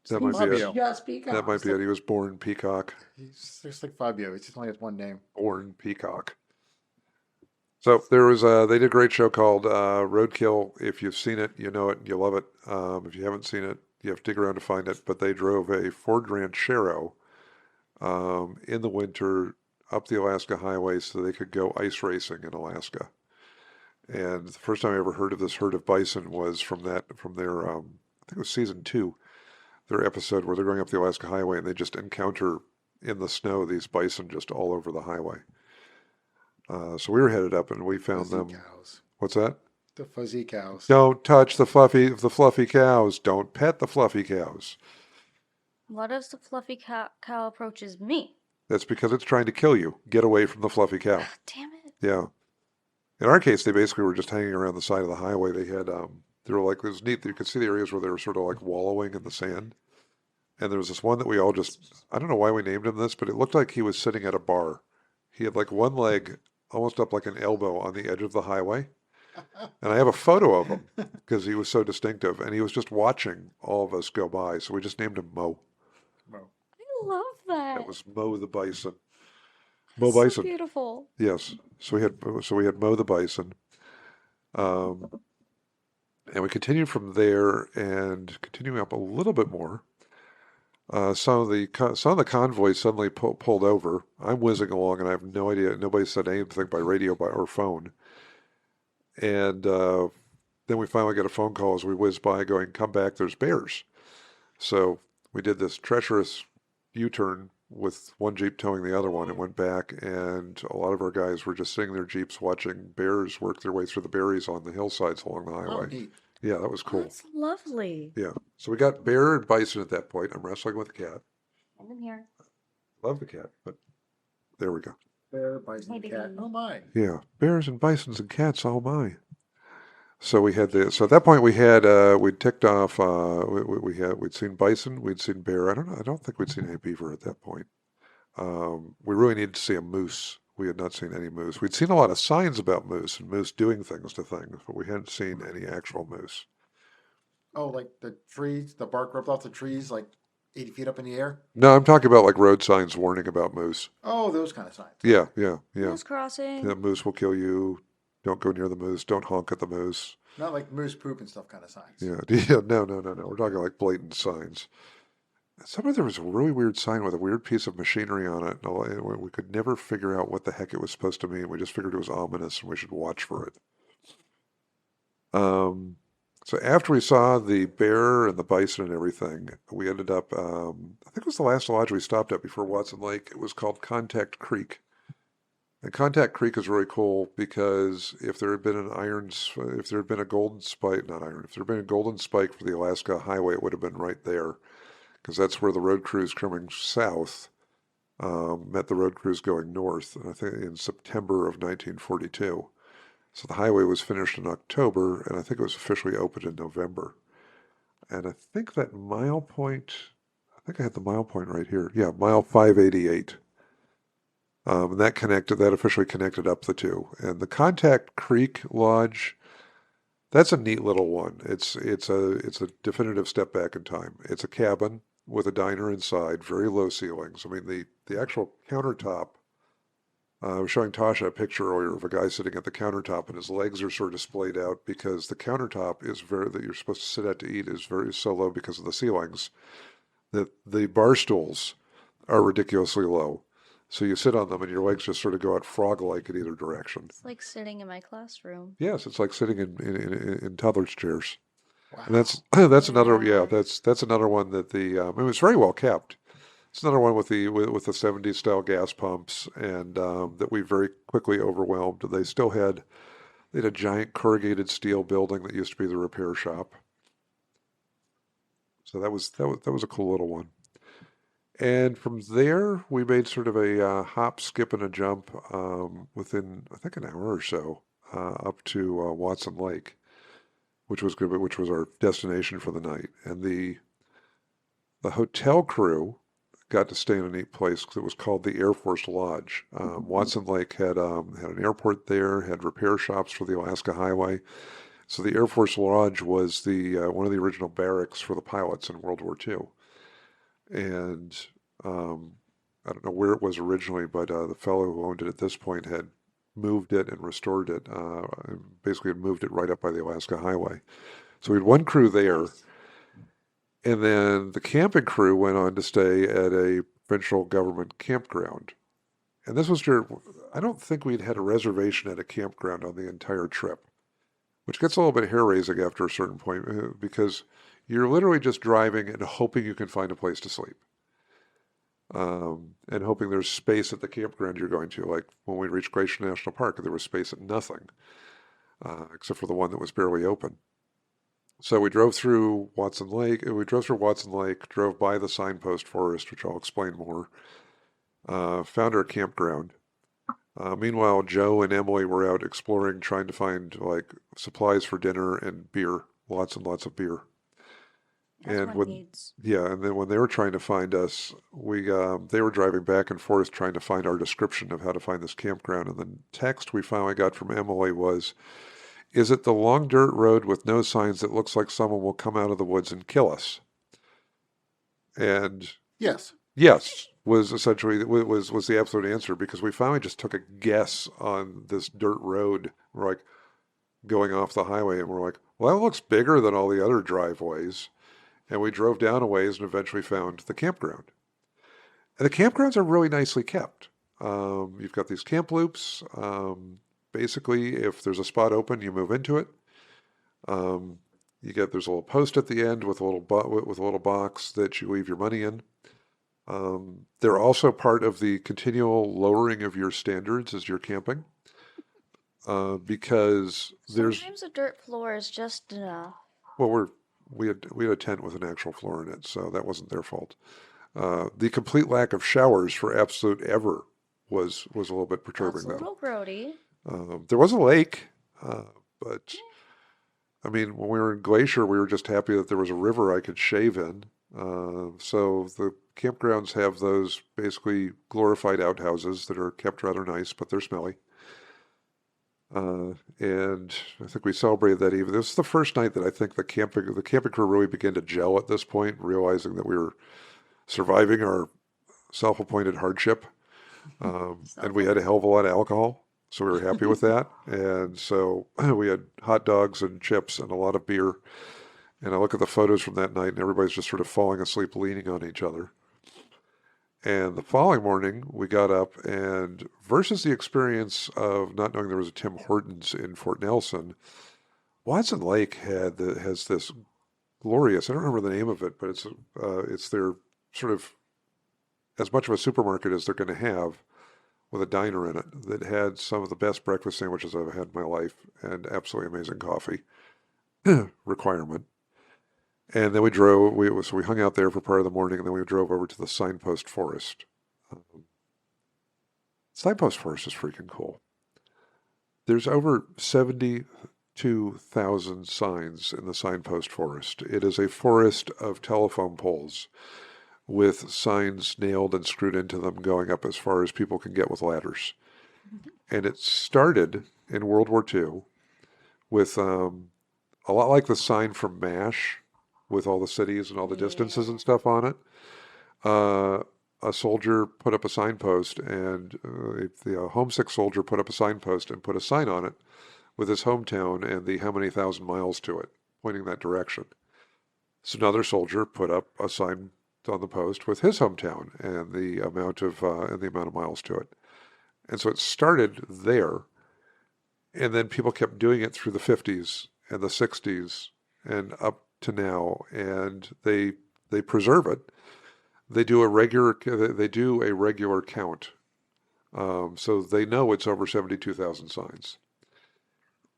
That might be Fabio. it. Just Peacock. That might be it. He was born Peacock. He's just like Fabio. He just only has one name. Born Peacock. So there was they did a great show called Roadkill. If you've seen it, you know it and you love it. If you haven't seen it, you have to dig around to find it. But they drove a Ford Ranchero in the winter up the Alaska highway so they could go ice racing in Alaska. And the first time I ever heard of this herd of bison was from their I think it was season 2, their episode where they're going up the Alaska highway and they just encounter in the snow these bison just all over the highway. So we were headed up and we found Fuzzy them. cows. What's that? The fuzzy cows. Don't touch the fluffy cows. Don't pet the fluffy cows. What if the fluffy cow approaches me? That's because it's trying to kill you. Get away from the fluffy cow. Damn it. Yeah. In our case, they basically were just hanging around the side of the highway. They had, they were like, it was neat. You could see the areas where they were sort of like wallowing in the sand. And there was this one that we all just, I don't know why we named him this, but it looked like he was sitting at a bar. He had like one leg almost up like an elbow on the edge of the highway. And I have a photo of him because he was so distinctive. And he was just watching all of us go by. So we just named him Mo. Well, I love that. That was Mo the Bison. Mo That's so Bison. beautiful. Yes. So we had Mo the Bison. And we continued from there and continuing up a little bit more. Some of the convoys suddenly pulled over. I'm whizzing along and I have no idea. Nobody said anything by radio or phone. And then we finally get a phone call as we whiz by going, come back, there's bears. So we did this treacherous U-turn with one Jeep towing the other one and went back. And a lot of our guys were just sitting in their Jeeps watching bears work their way through the berries on the hillsides along the oh, highway. neat. Yeah, that was Oh, cool. that's lovely. Yeah. So we got bear and bison at that point. I'm wrestling with the cat. And I'm here. Love the cat, but there we go. Bear, bison, Hey, cat. baby. Oh my. Yeah, bears and bisons and cats, all my. So we had so at that point we had we'd ticked off we'd seen bison, we'd seen bear. I don't think we'd seen any beaver at that point. We really needed to see a moose. We had not seen any moose. We'd seen a lot of signs about moose and moose doing things to things, but we hadn't seen any actual moose. Oh, like the trees, the bark ripped off the trees, like 80 feet up in the air. No, I'm talking about like road signs warning about moose. Oh, those kind of signs. Yeah. Moose crossing. The moose will kill you. Don't go near the moose. Don't honk at the moose. Not like moose poop and stuff kind of signs. Yeah. No. We're talking like blatant signs. Somewhere there was a really weird sign with a weird piece of machinery on it. And we could never figure out what the heck it was supposed to mean. We just figured it was ominous and we should watch for it. So after we saw the bear and the bison and everything, we ended up, I think it was the last lodge we stopped at before Watson Lake. It was called Contact Creek. And Contact Creek is really cool because if there had been if there had been a golden spike, not iron, if there had been a golden spike for the Alaska Highway, it would have been right there because that's where the road crews coming south met the road crews going north, I think in September of 1942. So the highway was finished in October, and I think it was officially opened in November. And I think that mile point, I think I had the mile point right here. Yeah, mile 588. And that officially connected up the two. And the Contact Creek Lodge, that's a neat little one. It's a definitive step back in time. It's a cabin with a diner inside, very low ceilings. I mean, the actual countertop. I was showing Tasha a picture earlier of a guy sitting at the countertop, and his legs are sort of splayed out because the countertop is that you're supposed to sit at to eat is very so low because of the ceilings. That the bar stools are ridiculously low. So you sit on them and your legs just sort of go out frog-like in either direction. It's like sitting in my classroom. Yes, it's like sitting in toddler's chairs. Wow. And that's another Yeah. that's another one that it was very well kept. It's another one with the 70s style gas pumps and that we very quickly overwhelmed. They had a giant corrugated steel building that used to be the repair shop. So that was a cool little one. And from there, we made sort of a hop, skip, and a jump within, I think, an hour or so up to Watson Lake, which was good, which was our destination for the night. And the hotel crew got to stay in a neat place because it was called the Air Force Lodge. Watson Lake had an airport there, had repair shops for the Alaska Highway. So the Air Force Lodge was one of the original barracks for the pilots in World War II. And I don't know where it was originally, but the fellow who owned it at this point had moved it and restored it, and basically had moved it right up by the Alaska Highway. So we had one crew there, and then the camping crew went on to stay at a provincial government campground. And this was I don't think we'd had a reservation at a campground on the entire trip, which gets a little bit hair-raising after a certain point because you're literally just driving and hoping you can find a place to sleep. And hoping there's space at the campground you're going to. Like when we reached Glacier National Park, there was space at nothing, except for the one that was barely open. So we drove through Watson Lake. Drove by the Signpost Forest, which I'll explain more. Found our campground. Meanwhile, Joe and Emily were out exploring, trying to find like supplies for dinner and beer, lots and lots of beer. That's what needs. And then when they were trying to find us, they were driving back and forth trying to find our description of how to find this campground. And the text we finally got from Emily was, "Is it the long dirt road with no signs that looks like someone will come out of the woods and kill us?" And Yes. yes was essentially was the absolute answer because we finally just took a guess on this dirt road. We're like going off the highway, and we're like, well, that looks bigger than all the other driveways. And we drove down a ways and eventually found the campground. And the campgrounds are really nicely kept. You've got these camp loops. Basically, if there's a spot open, you move into it. There's a little post at the end with a little box that you leave your money in. They're also part of the continual lowering of your standards as you're camping. Because Sometimes a dirt floor is just enough. Well, we had a tent with an actual floor in it, so that wasn't their fault. The complete lack of showers for absolute ever was a little bit perturbing, That's a little grody. There was a lake, but I mean, when we were in Glacier, we were just happy that there was a river I could shave in. So the campgrounds have those basically glorified outhouses that are kept rather nice, but they're smelly. And I think we celebrated that evening. This was the first night that I think the camping crew really began to gel at this point, realizing that we were surviving our self-appointed hardship. And we had a hell of a lot of alcohol, so we were happy with that. And so we had hot dogs and chips and a lot of beer. And I look at the photos from that night, and everybody's just sort of falling asleep, leaning on each other. And the following morning, we got up, and versus the experience of not knowing there was a Tim Hortons in Fort Nelson, Watson Lake has this glorious, I don't remember the name of it, but it's their sort of as much of a supermarket as they're going to have, with a diner in it that had some of the best breakfast sandwiches I've had in my life and absolutely amazing coffee. Requirement. And then so we hung out there for part of the morning, and then we drove over to the Signpost Forest. Signpost Forest is freaking cool. There's over 72,000 signs in the Signpost Forest. It is a forest of telephone poles with signs nailed and screwed into them going up as far as people can get with ladders. And it started in World War II with a lot like the sign from MASH with all the cities and all the distances and stuff on it. A soldier put up a signpost, and the homesick soldier put up a signpost and put a sign on it with his hometown and the how many thousand miles to it, pointing that direction. So another soldier put up a sign on the post with his hometown and the amount of miles to it. And so it started there, and then people kept doing it through the 50s and the 60s and up to now, and they preserve it. They do a regular count, so they know it's over 72,000 signs.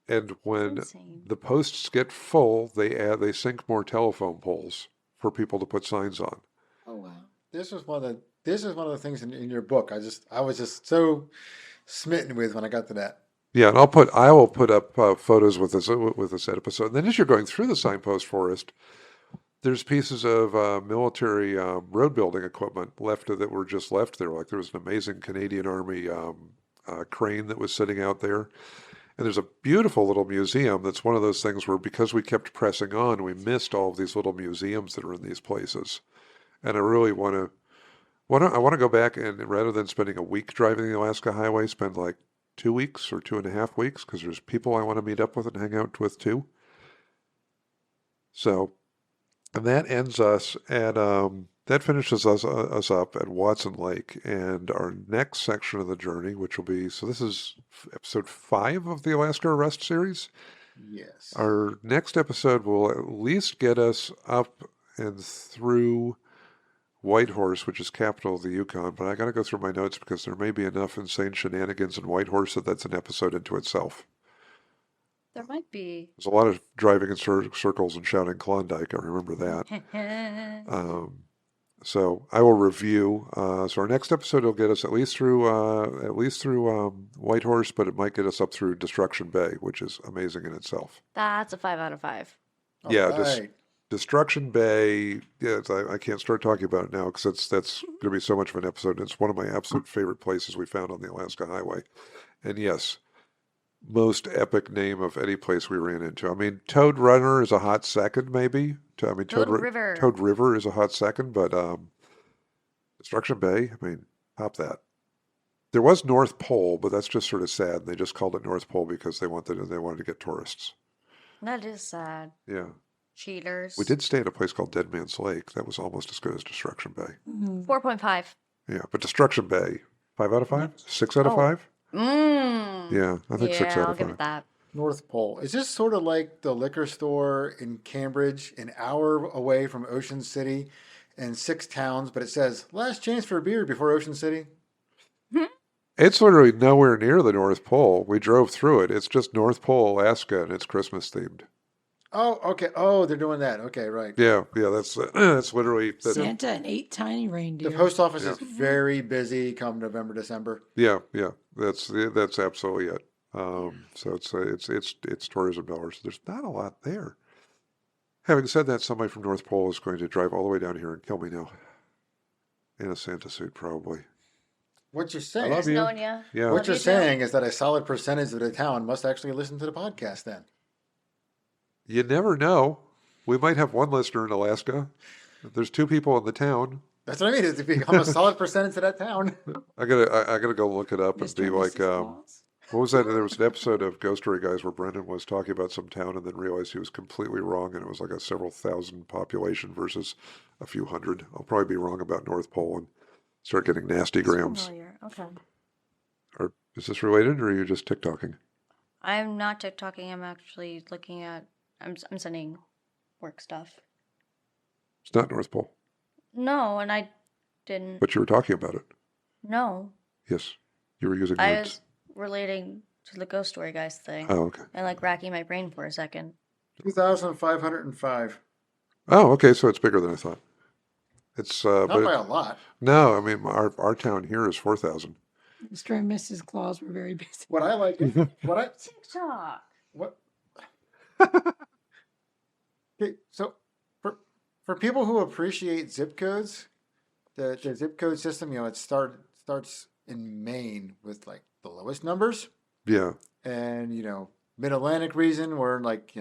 And when the posts get full, they sink more telephone poles for people to put signs on. Oh wow! This is one of the things in your book. I was just so smitten with when I got to that. Yeah, and I will put up photos with this episode. And then as you're going through the Signpost Forest, there's pieces of military road building equipment that were just left there. Like there was an amazing Canadian Army crane that was sitting out there. And there's a beautiful little museum that's one of those things where because we kept pressing on, we missed all of these little museums that are in these places. And I really want to go back and rather than spending a week driving the Alaska Highway, spend like 2 weeks or 2.5 weeks because there's people I want to meet up with and hang out with too. So, and that ends us at that finishes us up at Watson Lake, and our next section of the journey, which will be this is episode 5 of the Alaska Arrest series. Yes. Our next episode will at least get us up and through Whitehorse, which is capital of the Yukon, but I got to go through my notes because there may be enough insane shenanigans in Whitehorse that's an episode into itself. There might be. There's a lot of driving in circles and shouting Klondike. I remember that. So I will review. So our next episode will get us at least through Whitehorse, but it might get us up through Destruction Bay, which is amazing in itself. That's a 5 out of 5. Yeah, Right. Destruction Bay, yeah, I can't start talking about it now because that's going to be so much of an episode. It's one of my absolute favorite places we found on the Alaska Highway. And yes, most epic name of any place we ran into. I mean, Toad Runner is a hot second, maybe. Toad River. Toad River is a hot second, but Destruction Bay, I mean, top that. There was North Pole, but that's just sort of sad. They just called it North Pole because they wanted to get tourists. That is sad. Yeah. Cheaters. We did stay at a place called Dead Man's Lake. That was almost as good as Destruction Bay. 4.5. Yeah, but Destruction Bay, 5 out of 5? 6 out of 5? Yeah, I think 6 out of 5. I'll give it that. North Pole. Is this sort of like the liquor store in Cambridge, an hour away from Ocean City, and 6 towns, but it says last chance for a beer before Ocean City? It's literally nowhere near the North Pole. We drove through it. It's just North Pole, Alaska, and it's Christmas themed. Oh, okay. Oh, they're doing that. Okay, right. Yeah, that's literally Santa and 8 tiny reindeer. The post office is very busy come November, December. Yeah, that's absolutely it. So it's tourism dollars. There's not a lot there. Having said that, somebody from North Pole is going to drive all the way down here and kill me now. In a Santa suit, probably. What you're saying? I love you. Knowing ya. Yeah. What you're saying is that a solid percentage of the town must actually listen to the podcast then. You never know. We might have one listener in Alaska. There's 2 people in the town. That's what I mean. It's become a solid percentage of that town. I gotta go look it up and Mr. be and like, Mrs. Claus. what was that? There was an episode of Ghost Story Guys where Brendan was talking about some town and then realized he was completely wrong, and it was like a several thousand population versus a few hundred. I'll probably be wrong about North Pole and start getting nasty grams. Familiar. Okay. Or is this related, or are you just TikToking? I'm not TikToking. I'm actually looking at. I'm sending work stuff. It's not North Pole, No, and I didn't. but you were talking about it. No. Yes, You were using I words. was relating to the ghost story guys thing Oh, okay. and like racking my brain for a second. 2,505. Oh, okay. So it's bigger than I thought. It's Not but by a lot. no. I mean, our town here is 4,000. Mr. and Mrs. Claus were very busy. What I like is TikTok. what. Okay, so for people who appreciate zip codes, the zip code system, it starts in Maine with like the lowest numbers, Yeah. and Mid Atlantic region we're like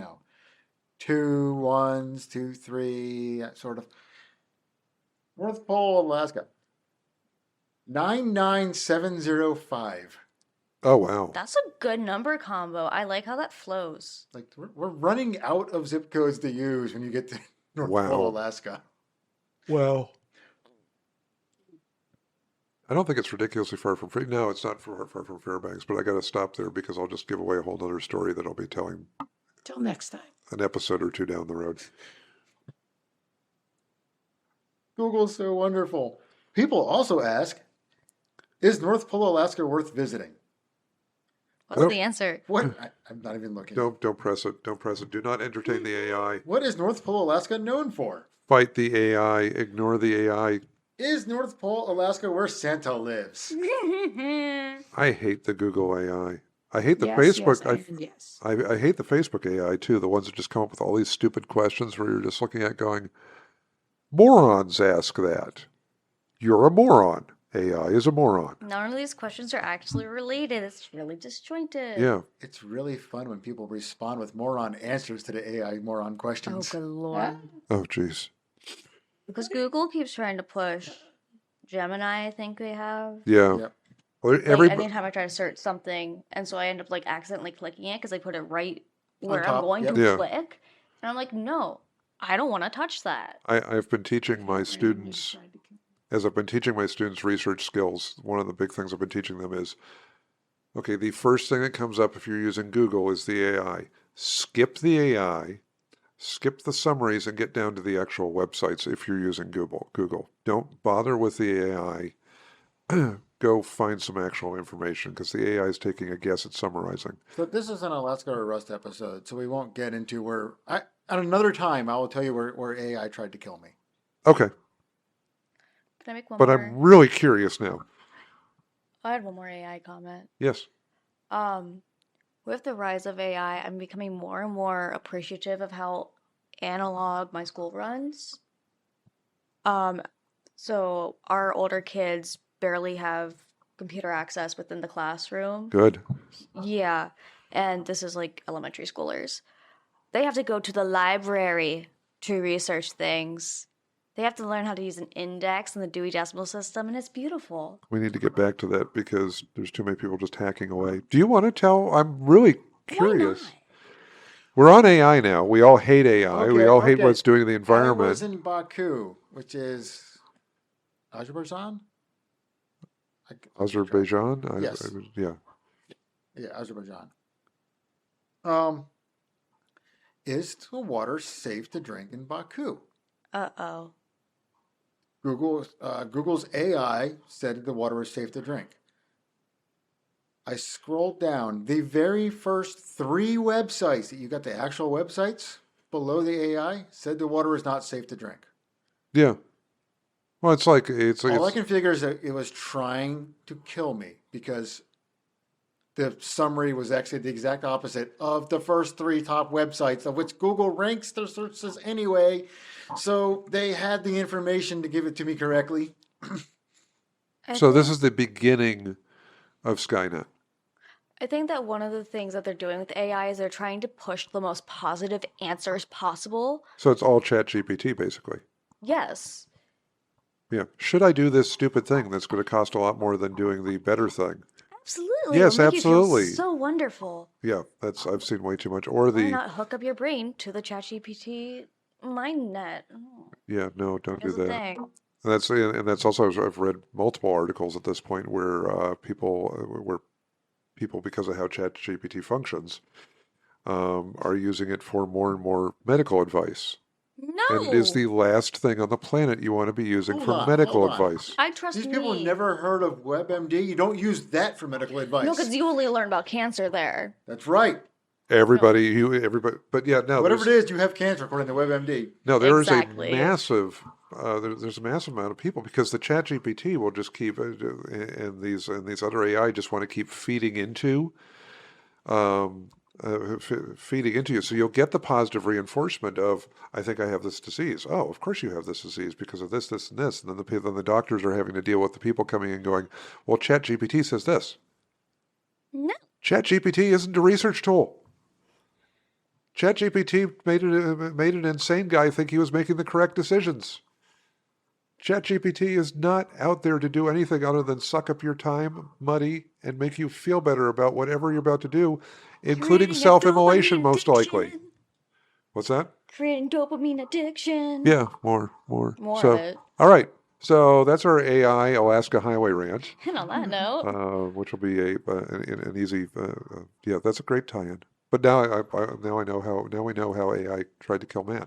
2 1s, 2 3, that sort of. North Pole, Alaska, 99705. Oh, wow. That's a good number combo. I like how that flows. Like we're running out of zip codes to use when you get to North Wow. Pole, Alaska. Well, I don't think it's ridiculously far from free. No, it's not far from Fairbanks, but I got to stop there because I'll just give away a whole other story that I'll be telling Till next time. an episode or two down the road. Google's so wonderful. People also ask, is North Pole, Alaska worth visiting? What's the answer? What? I'm not even looking. Don't press it. Don't press it. Do not entertain the AI. What is North Pole, Alaska known for? Fight the AI. Ignore the AI. Is North Pole, Alaska where Santa lives? I hate the Google AI. I hate the Yes, Facebook. yes, and yes. I hate the Facebook AI too. The ones that just come up with all these stupid questions where you're just looking at going, morons ask that. You're a moron. AI is a moron. None of these questions are actually related. It's really disjointed. Yeah. It's really fun when people respond with moron answers to the AI moron Oh, questions. good lord. Oh, jeez. Because Google keeps trying to push Gemini, I think they have. Yeah. Yep. Well, Like, anytime I try to search something, and so I end up like accidentally clicking it because I put it right where I'm top, going yep. to Yeah. click. And I'm like, no, I don't want to touch that. I've been teaching my students, as I've been teaching my students research skills, one of the big things I've been teaching them is, okay, the first thing that comes up if you're using Google is the AI. Skip the AI, skip the summaries, and get down to the actual websites if you're using Google. Don't bother with the AI. Go find some actual information because the AI is taking a guess at summarizing. So this is an Alaska or Rust episode, so we won't get into where... at another time, I will tell you where AI tried to kill me. Okay, Can I make one but more? I'm really curious now. I had one more AI comment. Yes. With the rise of AI, I'm becoming more and more appreciative of how analog my school runs. So our older kids barely have computer access within the classroom. Good. Yeah, and this is like elementary schoolers. They have to go to the library to research things. They have to learn how to use an index in the Dewey Decimal System, and it's beautiful. We need to get back to that because there's too many people just hacking away. Do you want to tell? I'm really curious. Why not? We're on AI now. We all hate AI. We all hate what it's doing to the I environment. was in Baku, which is Azerbaijan? Azerbaijan? Yes. Yeah. Yeah, Azerbaijan. Is the water safe to drink in Baku? Uh-oh. Google's AI said the water is safe to drink. I scrolled down. The very first 3 websites that you got, the actual websites below the AI, said the water is not safe to drink. Yeah. Well, it's All I it's can figure is that it was trying to kill me because the summary was actually the exact opposite of the first 3 top websites, of which Google ranks their searches anyway. So they had the information to give it to me correctly. so this is the beginning of Skynet. I think that one of the things that they're doing with AI is they're trying to push the most positive answers possible. So it's all Chat GPT, basically. Yes. Yeah. Should I do this stupid thing that's going to cost a lot more than doing the better thing? Absolutely. Yes, It'll make absolutely. You feel so wonderful. Yeah, I've seen way too much. Or Why the not hook up your brain to the ChatGPT MindNet? Oh, yeah, no, don't do here's the that. thing. And that's also I've read multiple articles at this point where people because of how ChatGPT functions are using it for more and more medical advice. And it is No. the last thing on the planet you want to be using Hold for on, medical hold on. advice. I trust These people me. never heard of WebMD. You don't use that for medical advice. No, because you only learn about cancer there. That's right. Everybody, but yeah, no, Whatever it there's, is, you have cancer according to WebMD. no, there is Exactly. a massive, there's a massive amount of people because the Chat GPT will just keep, and these other AI just want to keep feeding into, feeding into you. So you'll get the positive reinforcement of, I think I have this disease. Oh, of course you have this disease because of this, this, and this. And then the doctors are having to deal with the people coming in going, well, Chat GPT says this. No. Chat GPT isn't a research tool. ChatGPT made an insane guy think he was making the correct decisions. ChatGPT is not out there to do anything other than suck up your time, money, and make you feel better about whatever you're about to do, including Creating a self-immolation, dopamine most likely. addiction. What's that? Creating dopamine addiction. Yeah, more. More So, of it. all right. So that's our AI Alaska Highway Rant, And on that note, which will be an easy. Yeah, that's a great tie-in. But now I know how. Now we know how AI tried to kill man.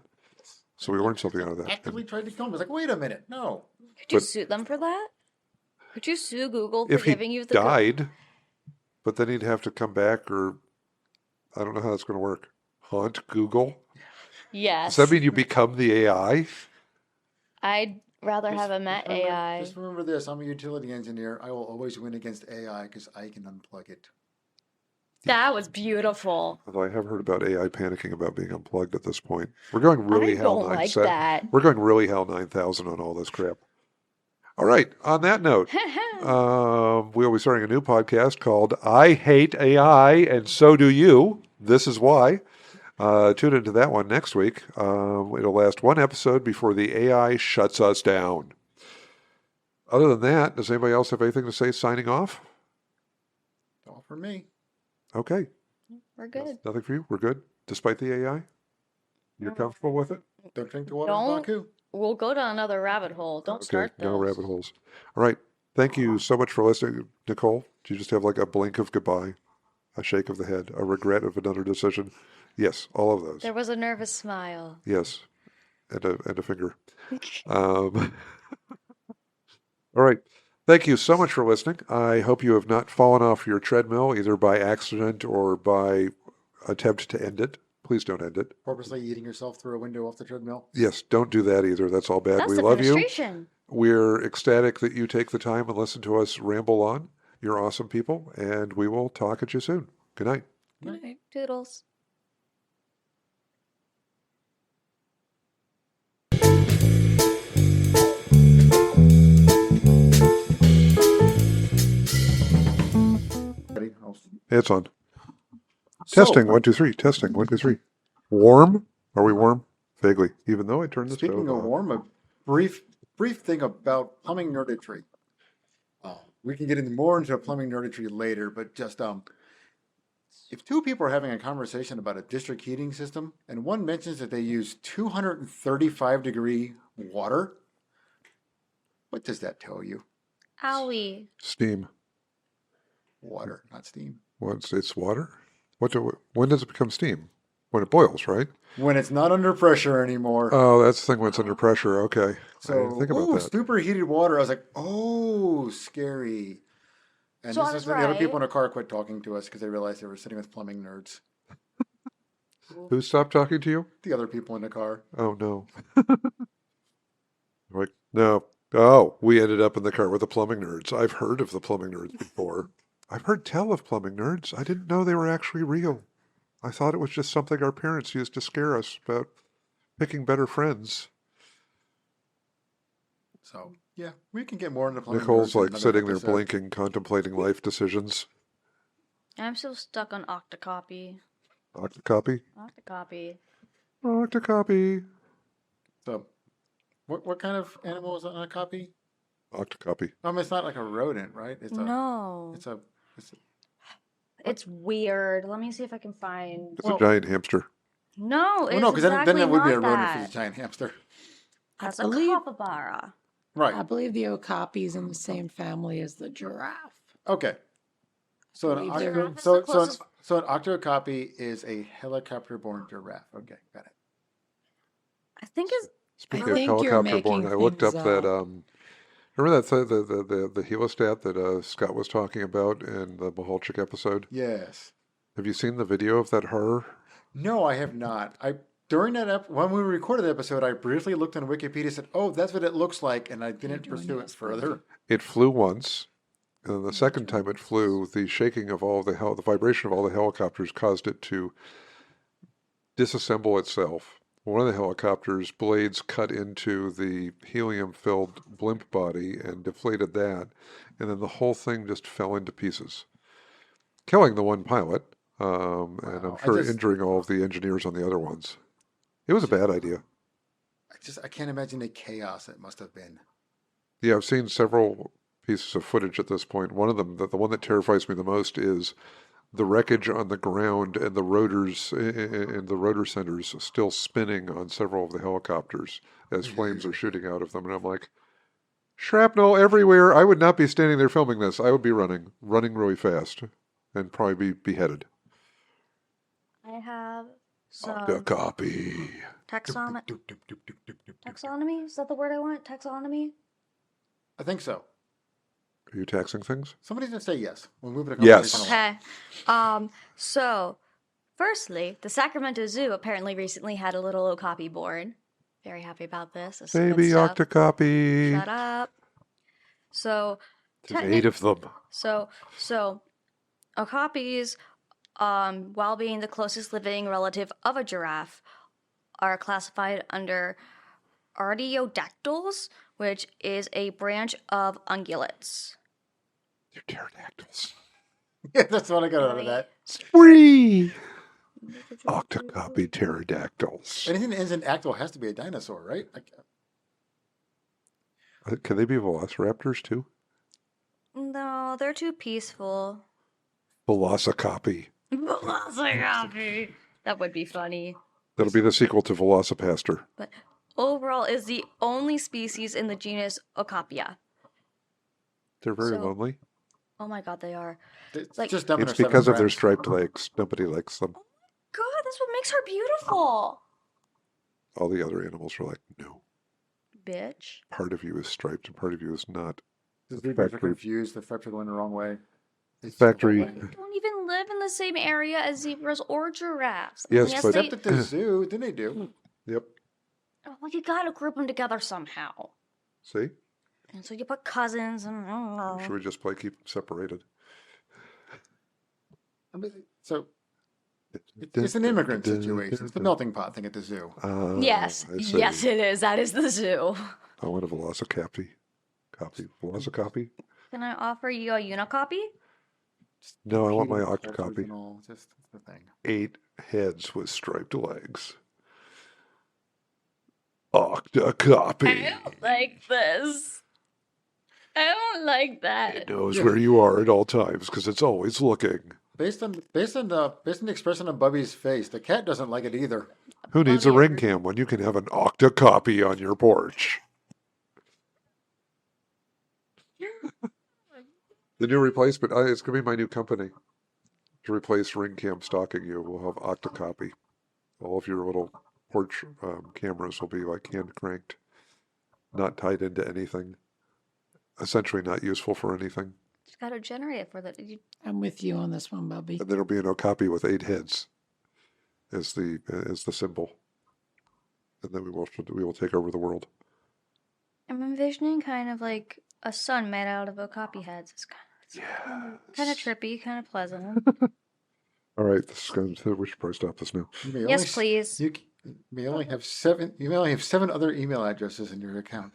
So we learned something out of that. Actively tried to kill me. It's like, wait a minute, no. could you but- sue them for that? Could you sue Google for If he giving you the died, but then he'd have to come back, or I don't know how that's going to work. Haunt Google. Yes. Does that mean you become the AI? I'd rather have a Met AI. Just remember this. I'm a utility engineer. I will always win against AI because I can unplug it. That was beautiful. Although I have heard about AI panicking about being unplugged at this point. We're going really I hell don't 9 like that. We're going really hell 9,000 on all this crap. All right. On that note, we'll be starting a new podcast called I Hate AI and So Do You. This is why. Tune into that one next week. It'll last one episode before the AI shuts us down. Other than that, does anybody else have anything to say signing off? All for me. Okay. We're good. Nothing for you? We're good? Despite the AI? You're comfortable with it? Don't drink the water Don't- in Baku. We'll go down another rabbit hole. Don't start this. No rabbit holes. All right. Thank you so much for listening. Nicole, do you just have like a blink of goodbye, a shake of the head, a regret of another decision? Yes, all of those. There was a nervous smile. Yes, and a finger. All right. Thank you so much for listening. I hope you have not fallen off your treadmill either by accident or by attempt to end it. Please don't end it. Purposely eating yourself through a window off the treadmill. Yes, don't do that either. That's all bad. That's We love you. defenestration. We're ecstatic that you take the time and listen to us ramble on. You're awesome people, and we will talk at you soon. Good night. Good night. Toodles. Ready? It's on. So- Testing, 1, 2, 3. Testing, 1, 2, 3. Warm? Are we warm? Vaguely. Even though I turned the Speaking stove of on. warm, a brief thing about plumbing nerditry. We can get more into plumbing nerditry later, but just if two people are having a conversation about a district heating system and one mentions that they use 235-degree water, what does that tell you? Owie. Steam. Water, not steam. It's water? When does it become steam? When it boils, right? When it's not under pressure anymore. Oh, that's the thing when it's under pressure. Okay. I So, didn't think about that. superheated water. I was like, oh, scary. And So I this was is when the other people in right. the car quit talking to us because they realized they were sitting with plumbing nerds. Who stopped talking to you? The other people in the car. Oh, no. Like, no. Oh, we ended up in the car with the plumbing nerds. I've heard of the plumbing nerds before. I've heard tell of plumbing nerds. I didn't know they were actually real. I thought it was just something our parents used to scare us about picking better friends. So, yeah, we can get more into plumbing Nicole's nerds in like another sitting there episode. blinking, contemplating life decisions. I'm still stuck on Octocopy. Octocopy? Octocopy. Octocopy. So, what kind of animal is on a copy? Octocopy. It's not like a rodent, right? It's No. It's weird. Let me see if I can find. It's a giant hamster. No, it's no, because exactly then that would be a not rodent if that. it's a giant hamster. That's I a believe- capybara. Right. I believe the Okapi's in the same family as the giraffe. Okay. So an, believe they're- octo, Giraffe is so, the so, closest- so an octocopy is a helicopter-born giraffe. Okay, got it. I think it's Speaking of think you're helicopter borne, making I looked up things that. up. Remember that the helostat that Scott was talking about in the Mahalchik episode? Yes. Have you seen the video of that horror? No, I have not. During that when we recorded the episode, I briefly looked on Wikipedia and said, "Oh, that's what it looks like," and I didn't doing pursue it this, further. It flew once, and then the second time it flew, the shaking of all the vibration of all the helicopters caused it to disassemble itself. One of the helicopter's blades cut into the helium-filled blimp body and deflated that, and then the whole thing just fell into pieces, killing the one pilot, and I'm Wow. sure injuring all of the engineers on the other ones. It was a bad idea. I can't imagine the chaos it must have been. Yeah, I've seen several pieces of footage at this point. One of them, the one that terrifies me the most, is the wreckage on the ground and the rotors and the rotor centers still spinning on several of the helicopters as flames are shooting out of them. And I'm like, shrapnel everywhere. I would not be standing there filming this. I would be running really fast and probably be beheaded. I have some Okapi. taxonomy. Doop, doop, doop, doop, doop, doop, doop. Taxonomy? Is that the word I want? Taxonomy? I think so. Are you taxing things? Somebody just say yes. We'll move the Yes. conversation along. Okay. So, firstly, the Sacramento Zoo apparently recently had a little Okapi born. Very happy about this. This is good Baby stuff. Octocopi. Shut up. So, There's 8 of them. So okapis, while being the closest living relative of a giraffe, are classified under artiodactyls, which is a branch of ungulates. They're pterodactyls. Yeah, that's what I got out of that. Free! Octocopi pterodactyls. Anything that ends in actyl has to be a dinosaur, right? Can they be velociraptors too? No, they're too peaceful. Velocicopi. Velociraptor. That would be funny. That'll be the sequel to Velocipaster. But overall, is the only species in the genus Okapia. They're very So- lonely. Oh my god, they are. It's Like- just dumping It's her seven because of their friends. striped legs. Nobody likes them. God, that's what makes her beautiful. All the other animals are like, no. Bitch. Part of you is striped and part of you is not. The zebras are factory- confused. The factory going the wrong way. It's Factory- the wrong way. They don't even live in the same area as zebras or giraffes. Yes, Yes, but- they, Except at the zoo, didn't they do? Yep. well, you gotta group them together somehow. See? And so you put cousins and I don't know. Should we just play keep them separated? I mean, so it's an immigrant situation. It's the melting pot thing at the zoo. Yes, I see. yes, it is. That is the zoo. I want a Velocicopi. Velocicopi? Can I offer you a unicopy? No, I want my Competing cultures Octocopi. and all, just the thing. 8 heads with striped legs. Octocopi. don't like this. I don't like that. It knows where you are at all times because it's always looking. Based on the expression on Bubby's face, the cat doesn't like it either. Who needs a Bobby, ring cam when you can have an Octocopi on your porch? The new replacement, it's going to be my new company. To replace ring cam stalking you, we'll have Octocopi. All of your little porch cameras will be like hand cranked, not tied into anything, essentially not useful for anything. Just gotta generate it for that. I'm with you on this one, Bubby. And there'll be an Okapi with 8 heads as the symbol, and then we will take over the world. I'm envisioning kind of like a sun made out of Okapi heads. It's kind of trippy, kind of pleasant. All right, this is going to. We should probably stop this now. You may Yes, only, please. You may only have 7. You may only have 7 other email addresses in your account.